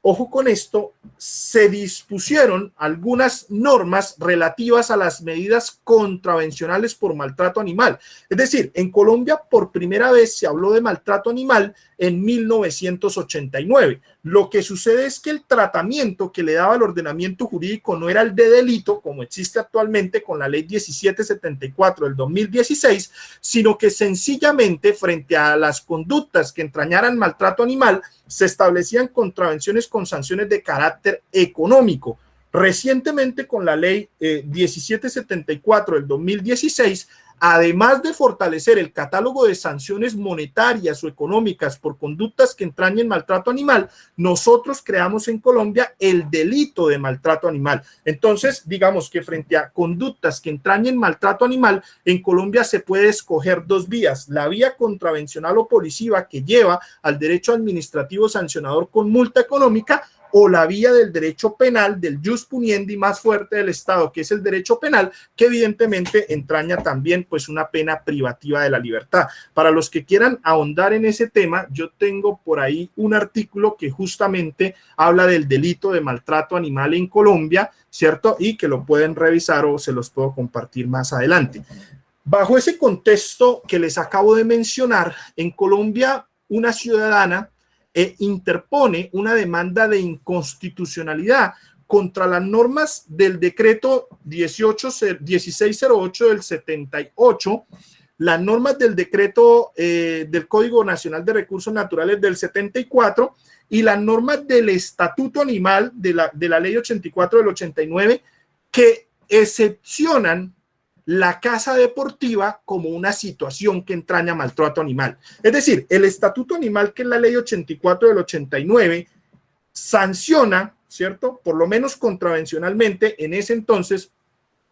ojo con esto, se dispusieron algunas normas relativas a las medidas contravencionales por maltrato animal. Es decir, en Colombia por primera vez se habló de maltrato animal en 1989. Lo que sucede es que el tratamiento que le daba el ordenamiento jurídico no era el de delito, como existe actualmente con la ley 1774 del 2016, sino que sencillamente frente a las conductas que entrañaran maltrato animal, se establecían contravenciones con sanciones de carácter económico. Recientemente, con la ley 1774 del 2016, además de fortalecer el catálogo de sanciones monetarias o económicas por conductas que entrañen maltrato animal, nosotros creamos en Colombia el delito de maltrato animal. Entonces, digamos que frente a conductas que entrañen maltrato animal, en Colombia se puede escoger 2 vías: la vía contravencional o policiva, que lleva al derecho administrativo sancionador con multa económica, o la vía del derecho penal, del jus puniendi más fuerte del Estado, que es el derecho penal, que evidentemente entraña también pues una pena privativa de la libertad. Para los que quieran ahondar en ese tema, yo tengo por ahí un artículo que justamente habla del delito de maltrato animal en Colombia, ¿cierto? Y que lo pueden revisar o se los puedo compartir más adelante. Bajo ese contexto que les acabo de mencionar, en Colombia una ciudadana interpone una demanda de inconstitucionalidad contra las normas del decreto 1608 del 78, las normas del decreto del Código Nacional de Recursos Naturales del 74 y las normas del Estatuto Animal de la Ley 84 del 89, que excepcionan la caza deportiva como una situación que entraña maltrato animal. Es decir, el Estatuto Animal, que es la Ley 84 del 89, sanciona, ¿cierto?, por lo menos contravencionalmente en ese entonces,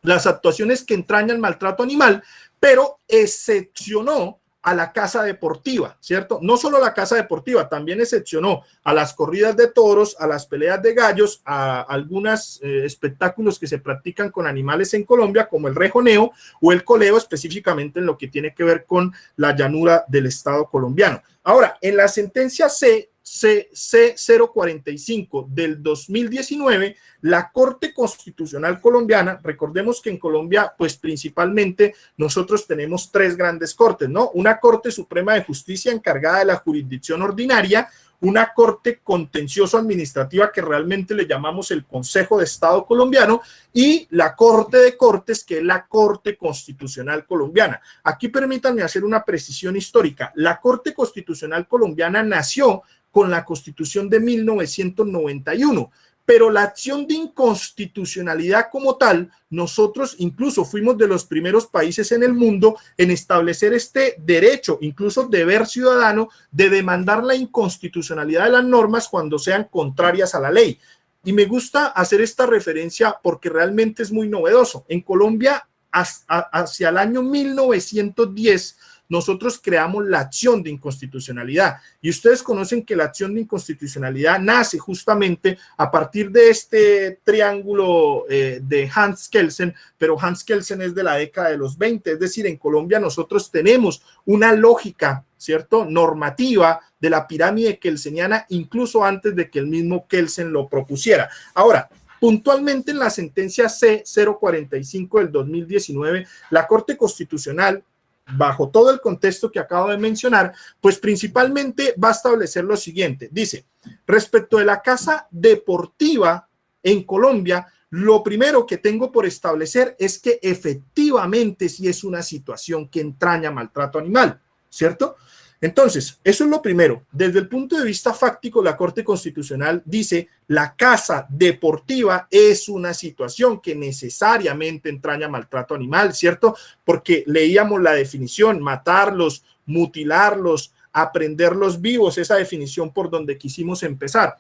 las actuaciones que entrañan maltrato animal, pero excepcionó a la caza deportiva, ¿cierto? No solo la caza deportiva, también excepcionó a las corridas de toros, a las peleas de gallos, a algunos espectáculos que se practican con animales en Colombia, como el rejoneo o el coleo, específicamente en lo que tiene que ver con la llanura del Estado colombiano. Ahora, en la sentencia C045 del 2019, la Corte Constitucional Colombiana, recordemos que en Colombia, pues principalmente nosotros tenemos tres grandes cortes, ¿no? Una Corte Suprema de Justicia encargada de la jurisdicción ordinaria, una Corte Contencioso Administrativa que realmente le llamamos el Consejo de Estado colombiano y la Corte de Cortes, que es la Corte Constitucional Colombiana. Aquí permítanme hacer una precisión histórica. La Corte Constitucional Colombiana nació con la Constitución de 1991, pero la acción de inconstitucionalidad como tal, nosotros incluso fuimos de los primeros países en el mundo en establecer este derecho, incluso deber ciudadano, de demandar la inconstitucionalidad de las normas cuando sean contrarias a la ley. Y me gusta hacer esta referencia porque realmente es muy novedoso. En Colombia, hacia el año 1910, nosotros creamos la acción de inconstitucionalidad y ustedes conocen que la acción de inconstitucionalidad nace justamente a partir de este triángulo de Hans Kelsen, pero Hans Kelsen es de la década de los 20, es decir, en Colombia nosotros tenemos una lógica, ¿cierto?, normativa de la pirámide kelseniana incluso antes de que el mismo Kelsen lo propusiera. Ahora, puntualmente en la sentencia C045 del 2019, la Corte Constitucional, bajo todo el contexto que acabo de mencionar, pues principalmente va a establecer lo siguiente. Dice, respecto de la caza deportiva en Colombia, lo primero que tengo por establecer es que efectivamente sí es una situación que entraña maltrato animal, ¿cierto? Entonces, eso es lo primero. Desde el punto de vista fáctico, la Corte Constitucional dice la caza deportiva es una situación que necesariamente entraña maltrato animal, ¿cierto? Porque leíamos la definición, matarlos, mutilarlos, aprenderlos vivos, esa definición por donde quisimos empezar.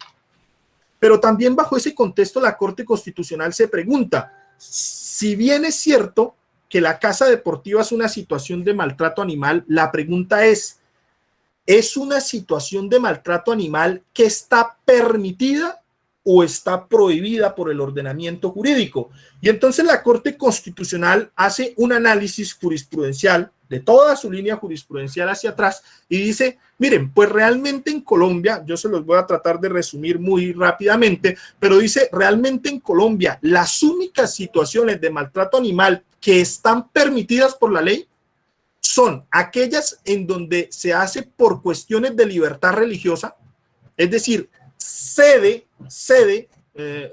Pero también bajo ese contexto, la Corte Constitucional se pregunta, si bien es cierto que la caza deportiva es una situación de maltrato animal, la pregunta ¿es una situación de maltrato animal que está permitida o está prohibida por el ordenamiento jurídico? Y entonces la Corte Constitucional hace un análisis jurisprudencial de toda su línea jurisprudencial hacia atrás y dice, miren, pues realmente en Colombia, yo se los voy a tratar de resumir muy rápidamente, pero dice, realmente en Colombia las únicas situaciones de maltrato animal que están permitidas por la ley son aquellas en donde se hace por cuestiones de libertad religiosa, es decir, cede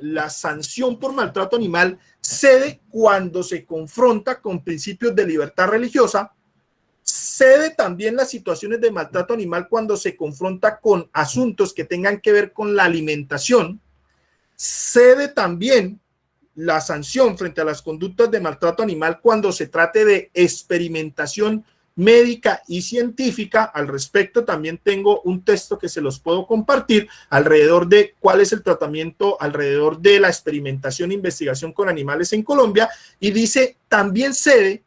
la sanción por maltrato animal, cede cuando se confronta con principios de libertad religiosa, cede también las situaciones de maltrato animal cuando se confronta con asuntos que tengan que ver con la alimentación, cede también la sanción frente a las conductas de maltrato animal cuando se trate de experimentación médica y científica. Al respecto también tengo un texto que se los puedo compartir alrededor de cuál es el tratamiento alrededor de la experimentación e investigación con animales en Colombia, y dice también cede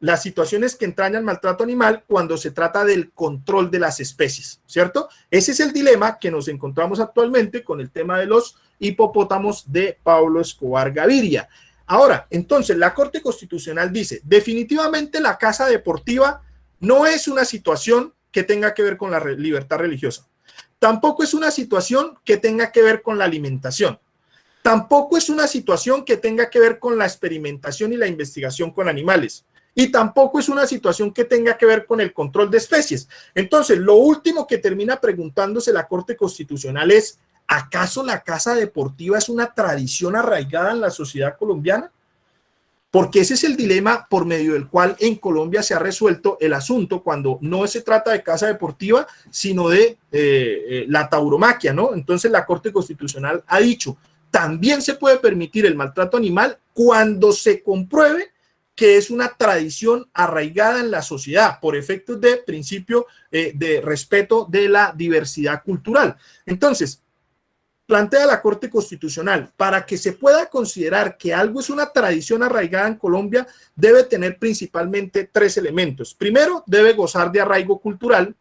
las situaciones que entrañan maltrato animal cuando se trata del control de las especies, ¿cierto? Ese es el dilema que nos encontramos actualmente con el tema de los hipopótamos de Pablo Escobar Gaviria. Ahora, entonces, la Corte Constitucional dice, definitivamente la caza deportiva no es una situación que tenga que ver con la libertad religiosa. Tampoco es una situación que tenga que ver con la alimentación. Tampoco es una situación que tenga que ver con la experimentación y la investigación con animales. Y tampoco es una situación que tenga que ver con el control de especies. Entonces, lo último que termina preguntándose la Corte Constitucional es, ¿acaso la caza deportiva es una tradición arraigada en la sociedad colombiana? Porque ese es el dilema por medio del cual en Colombia se ha resuelto el asunto cuando no se trata de caza deportiva, sino de la tauromaquia, ¿no? Entonces la Corte Constitucional ha dicho, también se puede permitir el maltrato animal cuando se compruebe que es una tradición arraigada en la sociedad por efectos de principio de respeto de la diversidad cultural. Entonces, plantea la Corte Constitucional, para que se pueda considerar que algo es una tradición arraigada en Colombia, debe tener principalmente tres elementos. Primero, debe gozar de arraigo cultural.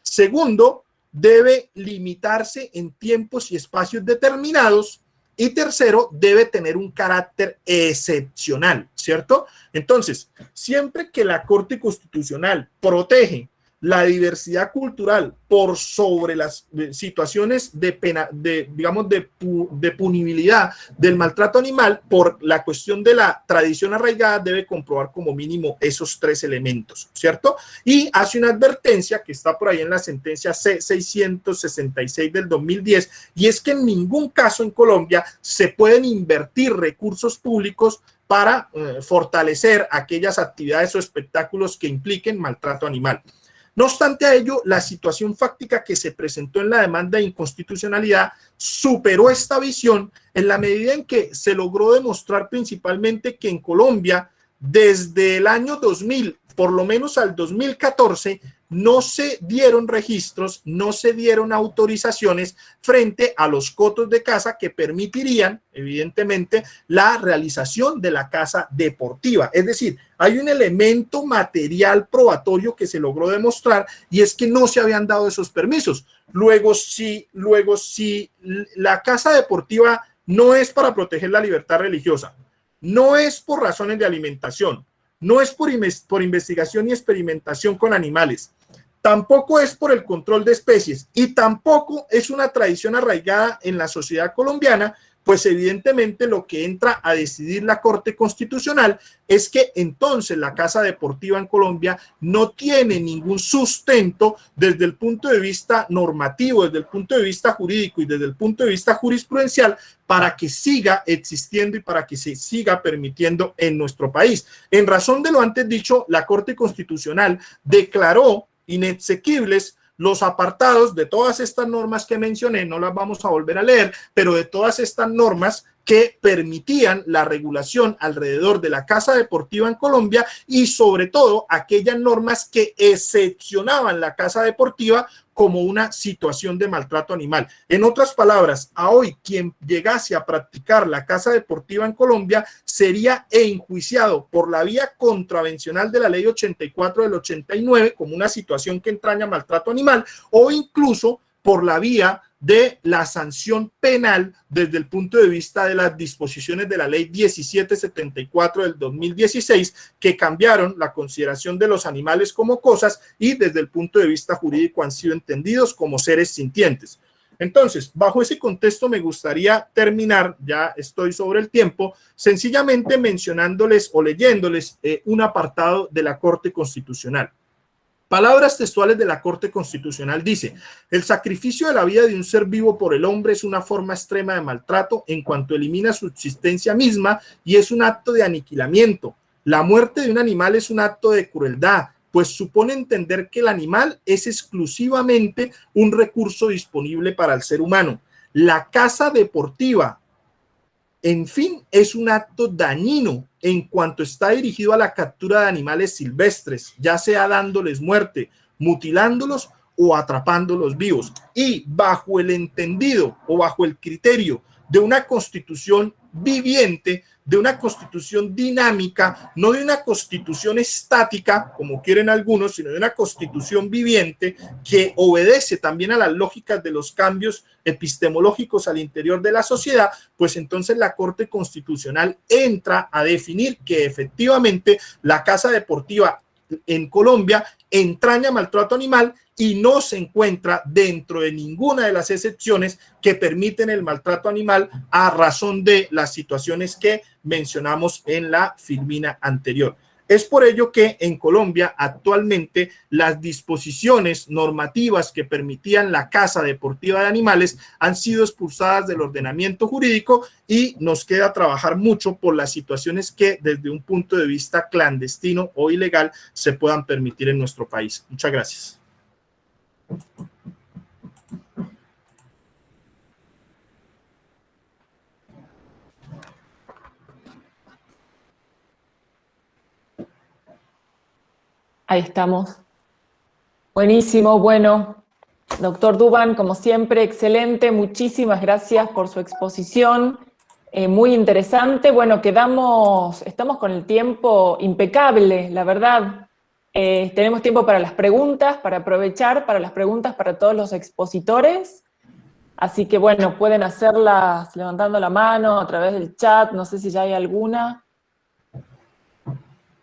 Segundo, debe limitarse en tiempos y espacios determinados. Y tercero, debe tener un carácter excepcional, ¿cierto? Entonces, siempre que la Corte Constitucional protege la diversidad cultural por sobre las situaciones de pena, de punibilidad del maltrato animal, por la cuestión de la tradición arraigada, debe comprobar como mínimo esos tres elementos, ¿cierto? Y hace una advertencia que está por ahí en la sentencia C666 del 2010, y es que en ningún caso en Colombia se pueden invertir recursos públicos para fortalecer aquellas actividades o espectáculos que impliquen maltrato animal. No obstante a ello, la situación fáctica que se presentó en la demanda de inconstitucionalidad superó esta visión en la medida en que se logró demostrar principalmente que en Colombia, desde el año 2000, por lo menos al 2014, no se dieron registros, no se dieron autorizaciones frente a los cotos de caza que permitirían, evidentemente, la realización de la caza deportiva. Es decir, hay un elemento material probatorio que se logró demostrar y es que no se habían dado esos permisos. Luego, si la caza deportiva no es para proteger la libertad religiosa, no es por razones de alimentación, no es por investigación y experimentación con animales, tampoco es por el control de especies y tampoco es una tradición arraigada en la sociedad colombiana, pues evidentemente lo que entra a decidir la Corte Constitucional es que entonces la caza deportiva en Colombia no tiene ningún sustento desde el punto de vista normativo, desde el punto de vista jurídico y desde el punto de vista jurisprudencial para que siga existiendo y para que se siga permitiendo en nuestro país. En razón de lo antes dicho, la Corte Constitucional declaró inexequibles los apartados de todas estas normas que mencioné, no las vamos a volver a leer, pero de todas estas normas que permitían la regulación alrededor de la caza deportiva en Colombia y sobre todo aquellas normas que excepcionaban la caza deportiva como una situación de maltrato animal. En otras palabras, a hoy quien llegase a practicar la caza deportiva en Colombia sería enjuiciado por la vía contravencional de la ley 84 del 89 como una situación que entraña maltrato animal o incluso por la vía de la sanción penal desde el punto de vista de las disposiciones de la ley 1774 del 2016 que cambiaron la consideración de los animales como cosas y desde el punto de vista jurídico han sido entendidos como seres sintientes. Entonces, bajo ese contexto me gustaría terminar, ya estoy sobre el tiempo, sencillamente mencionándoles o leyéndoles un apartado de la Corte Constitucional. Palabras textuales de la Corte Constitucional dice: el sacrificio de la vida de un ser vivo por el hombre es una forma extrema de maltrato en cuanto elimina su existencia misma y es un acto de aniquilamiento. La muerte de un animal es un acto de crueldad, pues supone entender que el animal es exclusivamente un recurso disponible para el ser humano. La caza deportiva, en fin, es un acto dañino en cuanto está dirigido a la captura de animales silvestres, ya sea dándoles muerte, mutilándolos o atrapándolos vivos. Y bajo el entendido o bajo el criterio de una constitución viviente, de una constitución dinámica, no de una constitución estática, como quieren algunos, sino de una constitución viviente que obedece también a las lógicas de los cambios epistemológicos al interior de la sociedad, pues entonces la Corte Constitucional entra a definir que efectivamente la casa deportiva en Colombia entraña maltrato animal y no se encuentra dentro de ninguna de las excepciones que permiten el maltrato animal a razón de las situaciones que mencionamos en la filmina anterior. Es por ello que en Colombia actualmente las disposiciones normativas que permitían la caza deportiva de animales han sido expulsadas del ordenamiento jurídico y nos queda trabajar mucho por las situaciones que desde un punto de vista clandestino o ilegal se puedan permitir en nuestro país. Muchas gracias. Ahí estamos. Buenísimo, bueno. Doctor Duban, como siempre, excelente. Muchísimas gracias por su exposición. Muy interesante. Bueno, estamos con el tiempo impecable, la verdad. Tenemos tiempo para las preguntas, para aprovechar para las preguntas para todos los expositores. Así que, bueno, pueden hacerlas levantando la mano a través del chat. No sé si ya hay alguna.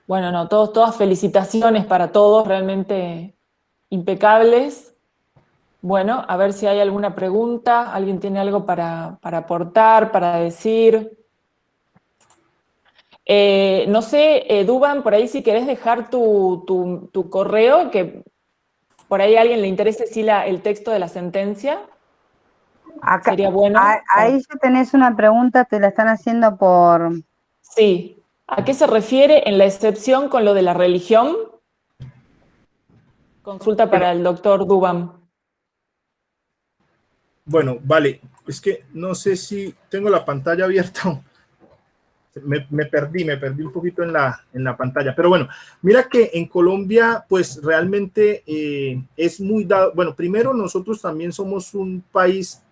Bueno, no, todas felicitaciones para todos, realmente impecables. Bueno, a ver si hay alguna pregunta. ¿Alguien tiene algo para aportar, para decir? No sé, Duban, por ahí si querés dejar tu correo, que por ahí a alguien le interese si el texto de la sentencia. Acá, sería bueno. Ahí ya tenés una pregunta, te la están haciendo por... Sí. ¿A qué se refiere en la excepción con lo de la religión? Consulta para el doctor Duban. Bueno, vale, es que no sé si tengo la pantalla abierta. Me perdí un poquito en la pantalla, pero bueno, mira que en Colombia pues realmente es muy dado, bueno, primero nosotros también somos un país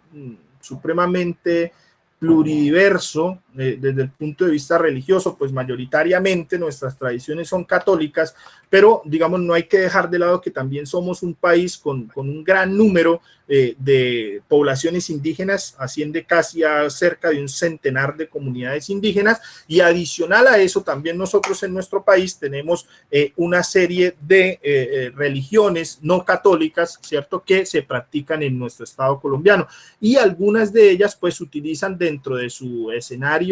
supremamente pluridiverso desde el punto de vista religioso, pues mayoritariamente nuestras tradiciones son católicas, pero digamos no hay que dejar de lado que también somos un país con un gran número de poblaciones indígenas, asciende casi a cerca de un centenar de comunidades indígenas, y adicional a eso también nosotros en nuestro país tenemos una serie de religiones no católicas, ¿cierto?, que se practican en nuestro estado colombiano, y algunas de ellas pues utilizan dentro de su escenario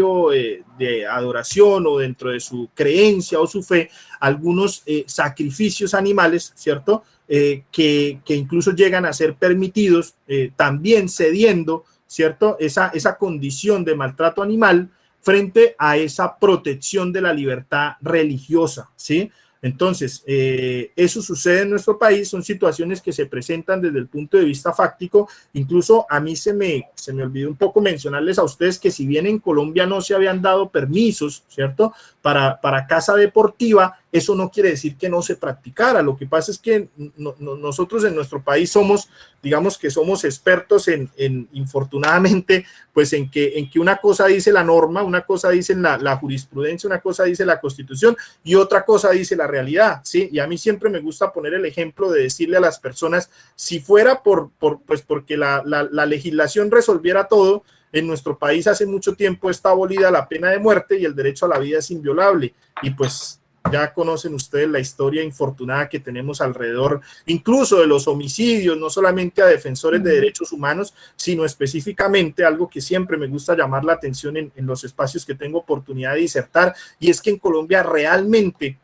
de adoración o dentro de su creencia o su fe algunos sacrificios animales, ¿cierto?, que incluso llegan a ser permitidos, también cediendo, ¿cierto?, esa condición de maltrato animal frente a esa protección de la libertad religiosa, ¿sí? Entonces, eso sucede en nuestro país, son situaciones que se presentan desde el punto de vista fáctico. Incluso a mí se me olvidó un poco mencionarles a ustedes que si bien en Colombia no se habían dado permisos, ¿cierto?, para caza deportiva, eso no quiere decir que no se practicara. Lo que pasa es que nosotros en nuestro país somos, digamos que somos expertos en infortunadamente, pues en que una cosa dice la norma, una cosa dice la jurisprudencia, una cosa dice la Constitución y otra cosa dice la realidad, ¿sí? Y a mí siempre me gusta poner el ejemplo de decirle a las personas, si fuera pues porque la legislación resolviera todo, en nuestro país hace mucho tiempo está abolida la pena de muerte y el derecho a la vida es inviolable. Y pues ya conocen ustedes la historia infortunada que tenemos alrededor, incluso de los homicidios, no solamente a defensores de derechos humanos, sino específicamente algo que siempre me gusta llamar la atención en los espacios que tengo oportunidad de disertar, y es que en Colombia realmente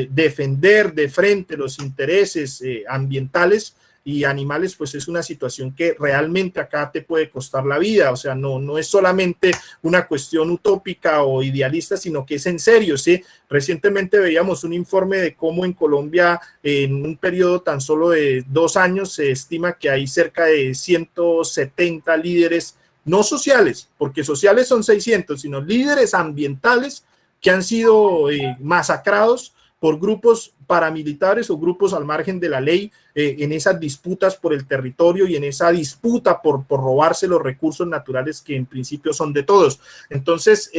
defender de frente los intereses ambientales y animales, pues es una situación que realmente acá te puede costar la vida. O sea, no es solamente una cuestión utópica o idealista, sino que es en serio, ¿sí? Recientemente veíamos un informe de cómo en Colombia, en un periodo tan solo de 2 años, se estima que hay cerca de 170 líderes, no sociales, porque sociales son 600, sino líderes ambientales que han sido masacrados por grupos paramilitares o grupos al margen de la ley, en esas disputas por el territorio y en esa disputa por robarse los recursos naturales que en principio son de todos. Entonces,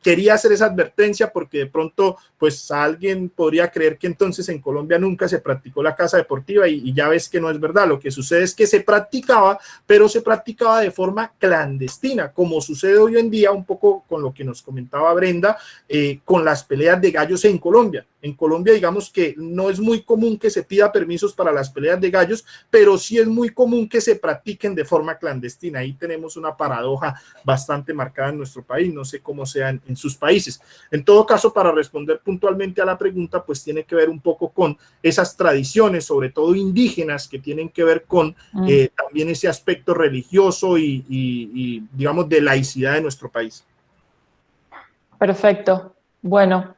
quería hacer esa advertencia porque de pronto, pues alguien podría creer que entonces en Colombia nunca se practicó la caza deportiva y ya ves que no es verdad. Lo que sucede es que se practicaba, pero se practicaba de forma clandestina, como sucede hoy en día, un poco con lo que nos comentaba Brenda, con las peleas de gallos en Colombia. En Colombia, digamos que no es muy común que se pida permisos para las peleas de gallos, pero sí es muy común que se practiquen de forma clandestina. Ahí tenemos una paradoja bastante marcada en nuestro país, no sé cómo sea en sus países. En todo caso, para responder puntualmente a la pregunta, pues tiene que ver un poco con esas tradiciones, sobre todo indígenas, que tienen que ver con también ese aspecto religioso y digamos, de laicidad de nuestro país. Perfecto. Bueno,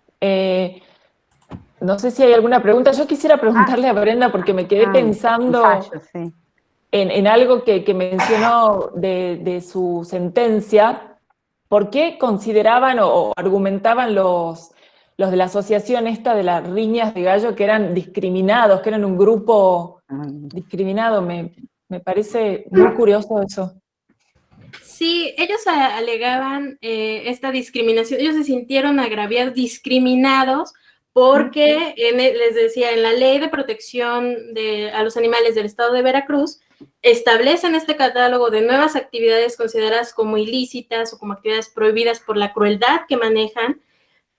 no sé si hay alguna pregunta. Yo quisiera preguntarle a Brenda porque me quedé pensando en algo que mencionó de su sentencia. ¿Por qué consideraban o argumentaban los de la asociación esta de las riñas de gallo que eran discriminados, que eran un grupo discriminado? Me parece muy curioso eso. Sí, ellos alegaban esta discriminación, ellos se sintieron agraviados, discriminados, porque les decía, en la Ley de Protección a los Animales del Estado de Veracruz, establecen este catálogo de nuevas actividades consideradas como ilícitas o como actividades prohibidas por la crueldad que manejan,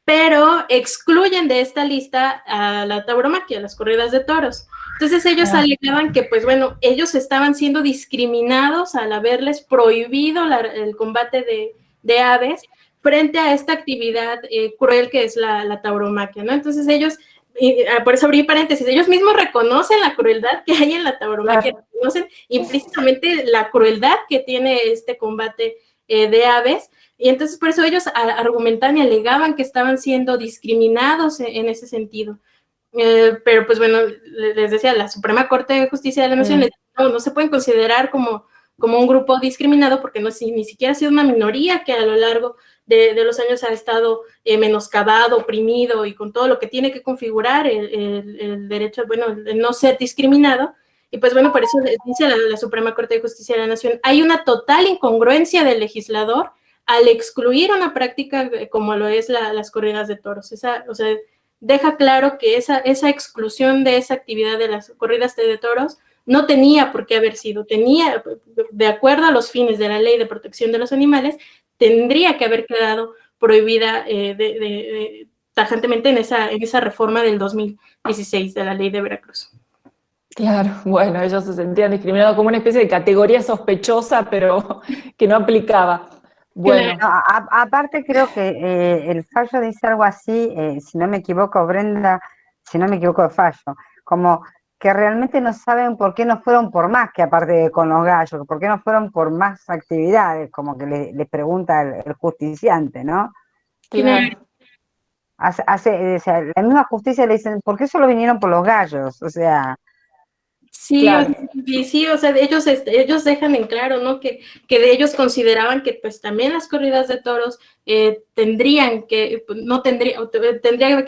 pero excluyen de esta lista a la tauromaquia, a las corridas de toros. Entonces ellos alegaban que, pues bueno, ellos estaban siendo discriminados al haberles prohibido el combate de aves frente a esta actividad cruel que es la tauromaquia, ¿no? Entonces ellos, por eso abrí paréntesis, ellos mismos reconocen la crueldad que hay en la tauromaquia, reconocen implícitamente la crueldad que tiene este combate de aves, y entonces por eso ellos argumentaban y alegaban que estaban siendo discriminados en ese sentido. Pero pues bueno, les decía, la Suprema Corte de Justicia de la Nación no se pueden considerar como un grupo discriminado porque ni siquiera ha sido una minoría que a lo largo de los años ha estado menoscabado, oprimido y con todo lo que tiene que configurar el derecho, bueno, el no ser discriminado. Y pues bueno, por eso dice la Suprema Corte de Justicia de la Nación, hay una total incongruencia del legislador al excluir una práctica como lo es las corridas de toros. O sea, deja claro que esa exclusión de esa actividad de las corridas de toros no tenía por qué haber sido, de acuerdo a los fines de la Ley de Protección de los Animales, tendría que haber quedado prohibida tajantemente en esa reforma del 2016 de la Ley de Veracruz. Claro, bueno, ellos se sentían discriminados como una especie de categoría sospechosa, pero que no aplicaba. Bueno. No, aparte creo que el fallo dice algo así, si no me equivoco, Brenda, si no me equivoco de fallo, como que realmente no saben por qué no fueron por más que aparte de con los gallos, por qué no fueron por más actividades, como que le pregunta el justiciante, ¿no? Claro. O sea, la misma justicia le dicen, ¿por qué solo vinieron por los gallos? O sea... Sí, claro. Sí, o sea, ellos dejan en claro, ¿no? Que de ellos consideraban que pues también las corridas de toros tendría que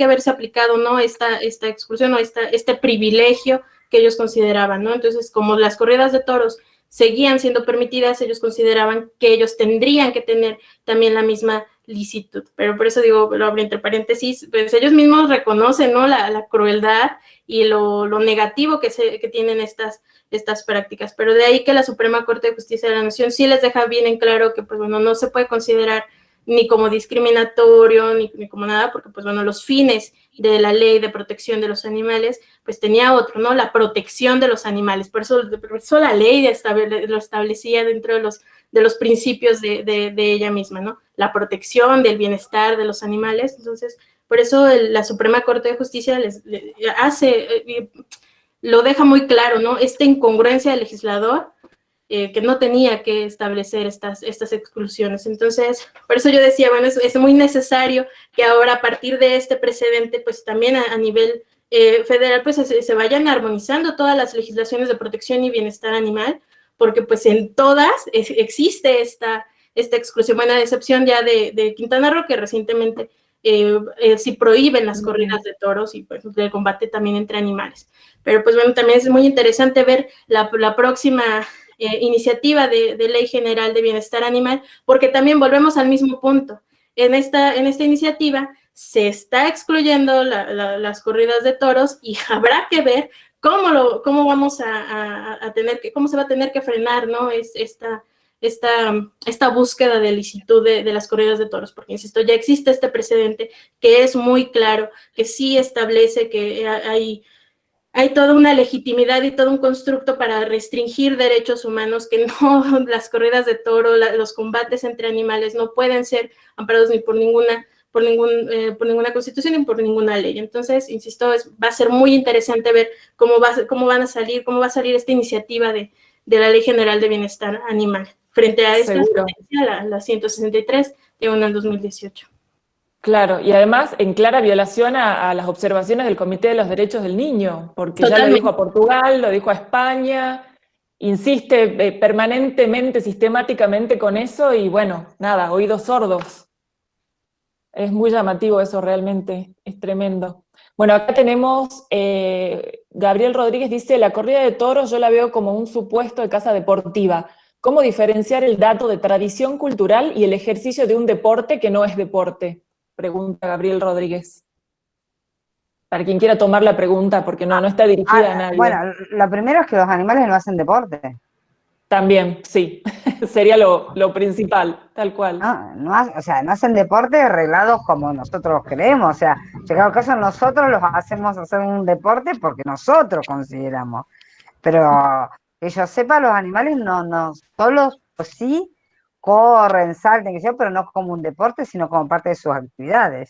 haberse aplicado, ¿no? Esta exclusión o este privilegio que ellos consideraban, ¿no? Entonces, como las corridas de toros seguían siendo permitidas, ellos consideraban que ellos tendrían que tener también la misma licitud, pero por eso digo, lo abro entre paréntesis, pues ellos mismos reconocen, ¿no? la crueldad y lo negativo que tienen estas prácticas, pero de ahí que la Suprema Corte de Justicia de la Nación sí les deja bien en claro que, pues bueno, no se puede considerar ni como discriminatorio, ni como nada, porque, pues bueno, los fines de la Ley de Protección de los Animales, pues tenía otro, ¿no? La protección de los animales, por eso la ley lo establecía dentro de los principios de ella misma, ¿no? La protección del bienestar de los animales. Entonces, por eso la Suprema Corte de Justicia lo deja muy claro, ¿no? Esta incongruencia del legislador que no tenía que establecer estas exclusiones. Entonces, por eso yo decía, bueno, es muy necesario que ahora a partir de este precedente, pues también a nivel federal, pues se vayan armonizando todas las legislaciones de protección y bienestar animal, porque pues en todas existe esta exclusión, bueno, a excepción ya de Quintana Roo, que recientemente si prohíben las corridas de toros y pues el combate también entre animales. Pero pues bueno, también es muy interesante ver la próxima iniciativa de Ley General de Bienestar Animal, porque también volvemos al mismo punto. En esta iniciativa se está excluyendo las corridas de toros y habrá que ver cómo vamos a tener que, cómo se va a tener que frenar, ¿no? Esta búsqueda de licitud de las corridas de toros, porque insisto, ya existe este precedente que es muy claro, que sí establece que hay toda una legitimidad y todo un constructo para restringir derechos humanos, que no, las corridas de toro, los combates entre animales no pueden ser amparados ni por ninguna constitución ni por ninguna ley. Entonces, insisto, va a ser muy interesante ver cómo va a salir esta iniciativa de la Ley General de Bienestar Animal frente a esta sentencia, la 163 de 1 del 2018. Claro, y además en clara violación a las observaciones del Comité de los Derechos del Niño, porque ya lo dijo a Portugal, lo dijo a España, insiste permanentemente, sistemáticamente con eso, y bueno, nada, oídos sordos. Es muy llamativo eso realmente, es tremendo. Bueno, acá tenemos, Gabriel Rodríguez dice, la corrida de toros yo la veo como un supuesto de casa deportiva. ¿Cómo diferenciar el dato de tradición cultural y el ejercicio de un deporte que no es deporte? Pregunta Gabriel Rodríguez. Para quien quiera tomar la pregunta, porque no está dirigida a nadie. Bueno, lo primero es que los animales no hacen deporte. También, sí. Sería lo principal, tal cual. No hacen deporte arreglados como nosotros queremos. O sea, llegado el caso, nosotros los hacemos hacer un deporte porque nosotros consideramos. Pero que yo sepa, los animales no solos, pues sí, corren, salten, pero no como un deporte, sino como parte de sus actividades.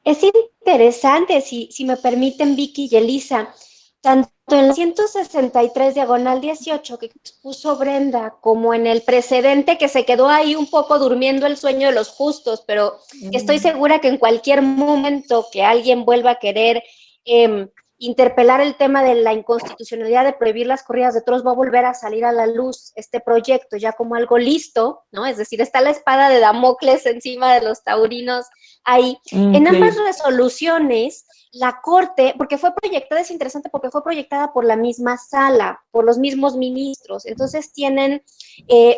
Es interesante, si me permiten, Vicky y Elisa, tanto en la 163 diagonal 18 que expuso Brenda, como en el precedente que se quedó ahí un poco durmiendo el sueño de los justos, pero estoy segura que en cualquier momento que alguien vuelva a querer interpelar el tema de la inconstitucionalidad de prohibir las corridas de toros, va a volver a salir a la luz este proyecto ya como algo listo, ¿no? Es decir, está la espada de Damocles encima de los taurinos ahí. En ambas resoluciones, la Corte, porque fue proyectada, es interesante porque fue proyectada por la misma sala, por los mismos ministros, entonces tienen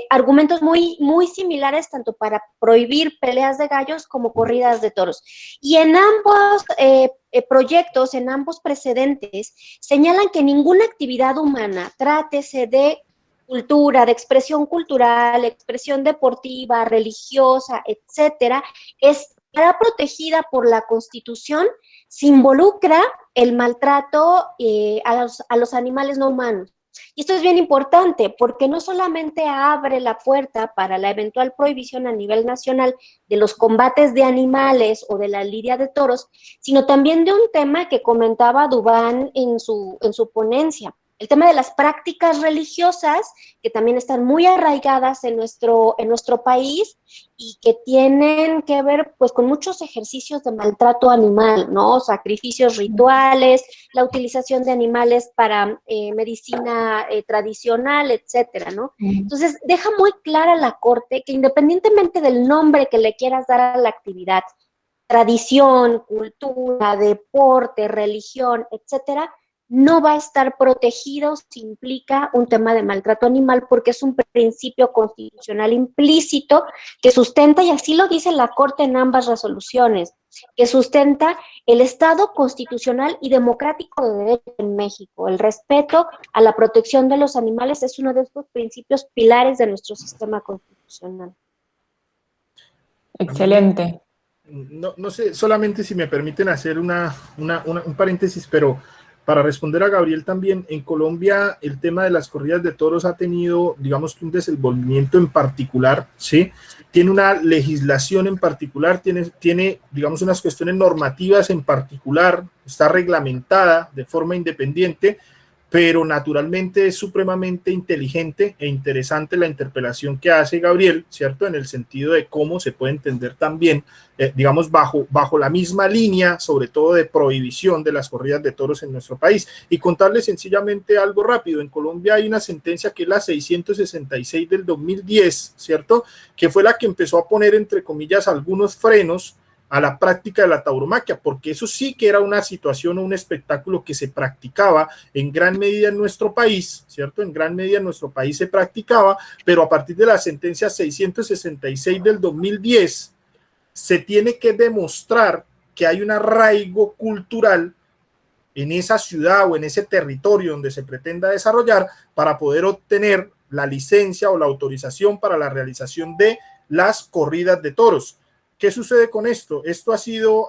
argumentos muy, muy similares tanto para prohibir peleas de gallos como corridas de toros. Y en ambos proyectos, en ambos precedentes, señalan que ninguna actividad humana, trátese de cultura, de expresión cultural, expresión deportiva, religiosa, etcétera, estará protegida por la Constitución si involucra el maltrato a los animales no humanos. Y esto es bien importante porque no solamente abre la puerta para la eventual prohibición a nivel nacional de los combates de animales o de la lidia de toros, sino también de un tema que comentaba Duván en su ponencia, el tema de las prácticas religiosas que también están muy arraigadas en nuestro país y que tienen que ver pues con muchos ejercicios de maltrato animal, ¿no? Sacrificios rituales, la utilización de animales para medicina tradicional, etcétera, ¿no? Entonces, deja muy clara la Corte que independientemente del nombre que le quieras dar a la actividad, tradición, cultura, deporte, religión, etcétera, no va a estar protegido si implica un tema de maltrato animal porque es un principio constitucional implícito que sustenta, y así lo dice la Corte en ambas resoluciones, que sustenta el Estado constitucional y democrático de derecho en México. El respeto a la protección de los animales es uno de estos principios pilares de nuestro sistema constitucional. Excelente. No sé, solamente si me permiten hacer un paréntesis, pero para responder a Gabriel también, en Colombia el tema de las corridas de toros ha tenido, digamos que un desenvolvimiento en particular, ¿sí? Tiene una legislación en particular, tiene, digamos, unas cuestiones normativas en particular, está reglamentada de forma independiente, pero naturalmente es supremamente inteligente e interesante la interpelación que hace Gabriel, ¿cierto? En el sentido de cómo se puede entender también, digamos, bajo la misma línea, sobre todo de prohibición de las corridas de toros en nuestro país. Y contarles sencillamente algo rápido. En Colombia hay una sentencia que es la 666 del 2010, ¿cierto? Que fue la que empezó a poner, entre comillas, algunos frenos a la práctica de la tauromaquia, porque eso sí que era una situación o un espectáculo que se practicaba en gran medida en nuestro país, ¿cierto? En gran medida en nuestro país se practicaba, pero a partir de la sentencia 666 del 2010, se tiene que demostrar que hay un arraigo cultural en esa ciudad o en ese territorio donde se pretenda desarrollar para poder obtener la licencia o la autorización para la realización de las corridas de toros. ¿Qué sucede con esto? Esto ha sido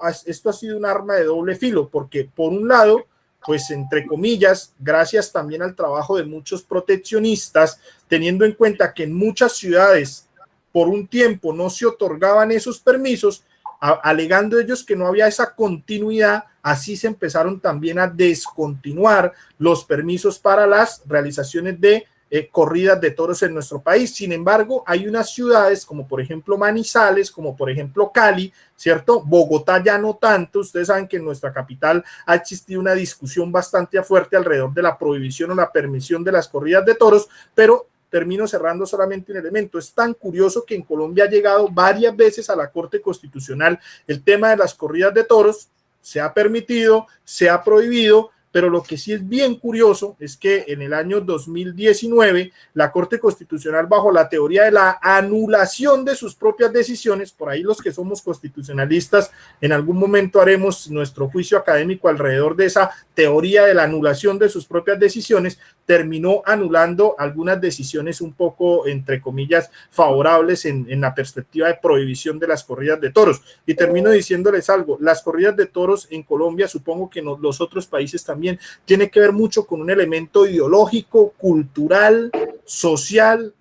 un arma de doble filo, porque por un lado, pues entre comillas, gracias también al trabajo de muchos proteccionistas, teniendo en cuenta que en muchas ciudades por un tiempo no se otorgaban esos permisos, alegando ellos que no había esa continuidad, así se empezaron también a descontinuar los permisos para las realizaciones de corridas de toros en nuestro país. Sin embargo, hay unas ciudades como por ejemplo Manizales, como por ejemplo Cali, ¿cierto? Bogotá ya no tanto. Ustedes saben que en nuestra capital ha existido una discusión bastante fuerte alrededor de la prohibición o la permisión de las corridas de toros, pero termino cerrando solamente un elemento. Es tan curioso que en Colombia ha llegado varias veces a la Corte Constitucional el tema de las corridas de toros, se ha permitido, se ha prohibido, pero lo que sí es bien curioso es que en el año 2019 la Corte Constitucional, bajo la teoría de la anulación de sus propias decisiones, por ahí los que somos constitucionalistas en algún momento haremos nuestro juicio académico alrededor de esa teoría de la anulación de sus propias decisiones, terminó anulando algunas decisiones un poco, entre comillas, favorables en la perspectiva de prohibición de las corridas de toros. Y termino diciéndoles algo, las corridas de toros en Colombia, supongo que en los otros países también, tiene que ver mucho con un elemento ideológico, cultural, social,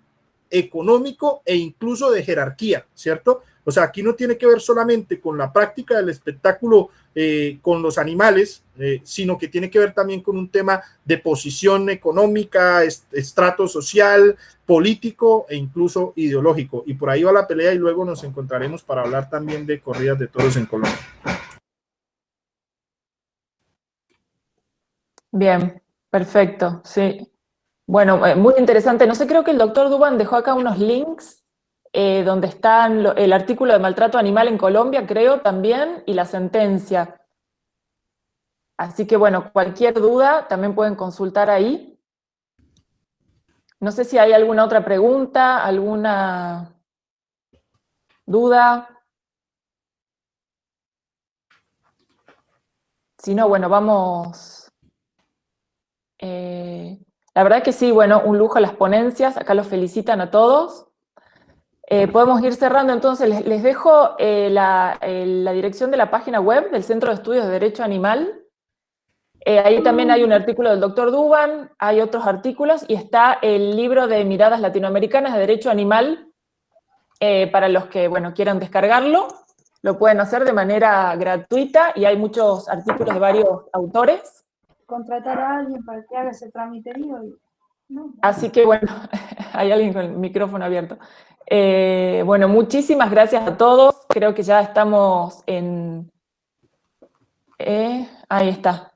económico e incluso de jerarquía, ¿cierto? O sea, aquí no tiene que ver solamente con la práctica del espectáculo con los animales, sino que tiene que ver también con un tema de posición económica, estrato social, político e incluso ideológico. Y por ahí va la pelea y luego nos encontraremos para hablar también de corridas de toros en Colombia. Bien, perfecto, sí. Bueno, muy interesante. No sé, creo que el doctor Duban dejó acá unos links donde están el artículo de maltrato animal en Colombia, creo, también, y la sentencia. Así que, bueno, cualquier duda también pueden consultar ahí. No sé si hay alguna otra pregunta, alguna duda. Si no, bueno, vamos. La verdad que sí, bueno, un lujo las ponencias. Acá los felicitan a todos. Podemos ir cerrando, entonces les dejo la dirección de la página web del Centro de Estudios de Derecho Animal. Ahí también hay un artículo del doctor Duban, hay otros artículos, y está el libro de Miradas Latinoamericanas de Derecho Animal, para los que, bueno, quieran descargarlo, lo pueden hacer de manera gratuita, y hay muchos artículos de varios autores. Contratar a alguien para que haga ese trámite. No. Así que, bueno, hay alguien con el micrófono abierto. Bueno, muchísimas gracias a todos. Creo que ya estamos en... ahí está.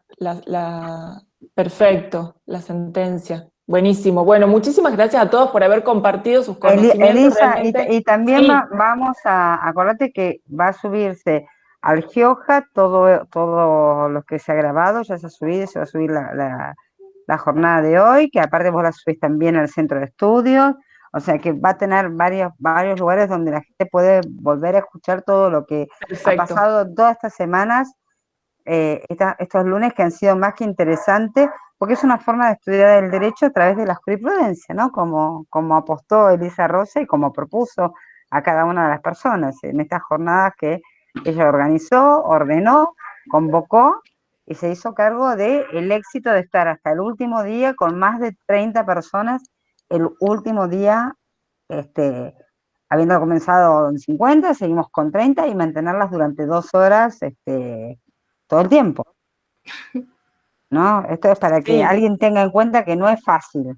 Perfecto, la sentencia. Buenísimo. Bueno, muchísimas gracias a todos por haber compartido sus conocimientos. Elisa, realmente. y también Sí. vamos a, acordate que va a subirse al Gioja todo lo que se ha grabado, ya se ha subido, se va a subir la jornada de hoy, que aparte vos la subís también al Centro de Estudios, o sea que va a tener varios lugares donde la gente puede volver a escuchar todo lo que ha pasado todas estas semanas, estos lunes que han sido más que interesantes, porque es una forma de estudiar el derecho a través de la jurisprudencia, ¿no? Como apostó Elisa Rosa y como propuso a cada una de las personas en estas jornadas que ella organizó, ordenó, convocó y se hizo cargo del éxito de estar hasta el último día con más de 30 personas, el último día, habiendo comenzado en 50, seguimos con 30 y mantenerlas durante 2 horas todo el tiempo. ¿no? Esto es para que Sí. alguien tenga en cuenta que no es fácil.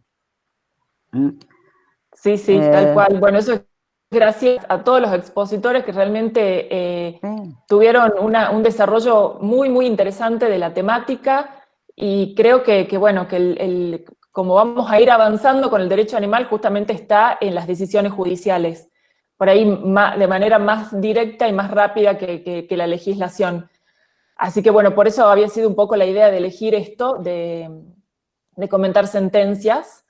Sí, sí, tal cual. Bueno, eso es gracias a todos los expositores que realmente Sí. tuvieron un desarrollo muy, muy interesante de la temática y creo que bueno, que como vamos a ir avanzando con el derecho animal justamente está en las decisiones judiciales, por ahí de manera más directa y más rápida que la legislación. Así que bueno, por eso había sido un poco la idea de elegir esto, de comentar sentencias.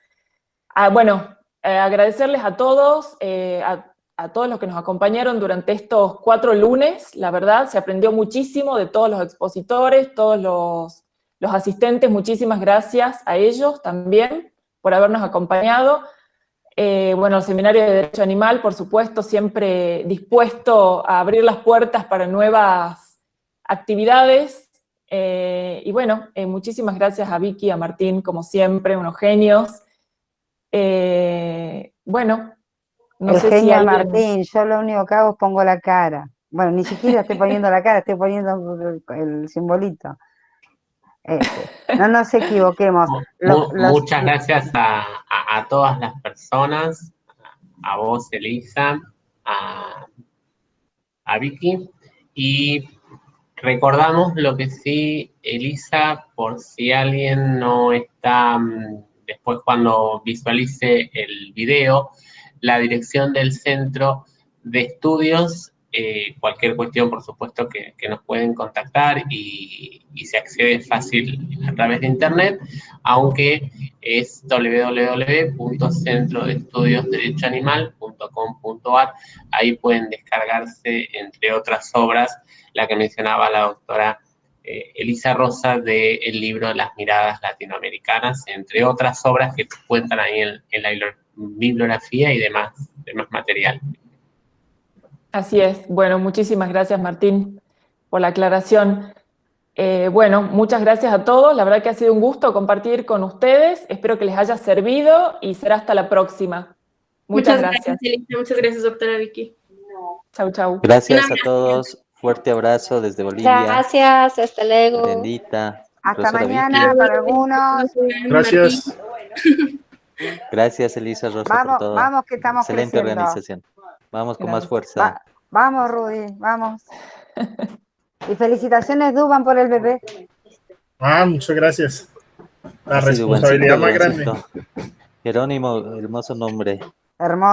Bueno, agradecerles a todos, a todos los que nos acompañaron durante estos 4 lunes. La verdad, se aprendió muchísimo de todos los expositores, todos los asistentes. Muchísimas gracias a ellos también por habernos acompañado. Bueno, el Seminario de Derecho Animal, por supuesto, siempre dispuesto a abrir las puertas para nuevas actividades. Y bueno, muchísimas gracias a Vicky y a Martín, como siempre, unos genios. Bueno, no El sé si genio de alguien... Martín, yo lo único que hago es pongo la cara. Bueno, ni siquiera estoy poniendo la cara, estoy poniendo el simbolito. No nos equivoquemos. Muchas gracias a todas las personas, a vos, Elisa, a Vicky, y recordamos lo que sí, Elisa, por si alguien no está, después cuando visualice el video, la dirección del Centro de Estudios, cualquier cuestión, por supuesto, que nos pueden contactar y se accede fácil a través de internet, aunque es www.centrodeestudiosderechoanimal.com.ar. Ahí pueden descargarse, entre otras obras, la que mencionaba la doctora Elisa Rosa, del libro Las Miradas Latinoamericanas, entre otras obras que cuentan ahí en la bibliografía y demás material. Así es. Bueno, muchísimas gracias, Martín, por la aclaración. Bueno, muchas gracias a todos. La verdad que ha sido un gusto compartir con ustedes. Espero que les haya servido y será hasta la próxima. Muchas gracias. Elisa. Muchas gracias, doctora Vicky. Chau, chau. Gracias a todos. Fuerte abrazo desde Bolivia. Gracias, hasta luego. Brendita. Hasta profesora mañana Vicky. para algunos. Gracias. Gracias, Elisa Rosa, por todo. Vamos que estamos Excelente creciendo. organización. Vamos con más Gracias. fuerza. Vamos, Rudy, vamos. Y felicitaciones, Duban, por el bebé. Muchas gracias. La Ha sido responsabilidad más grande. Jerónimo, hermoso nombre. Hermoso.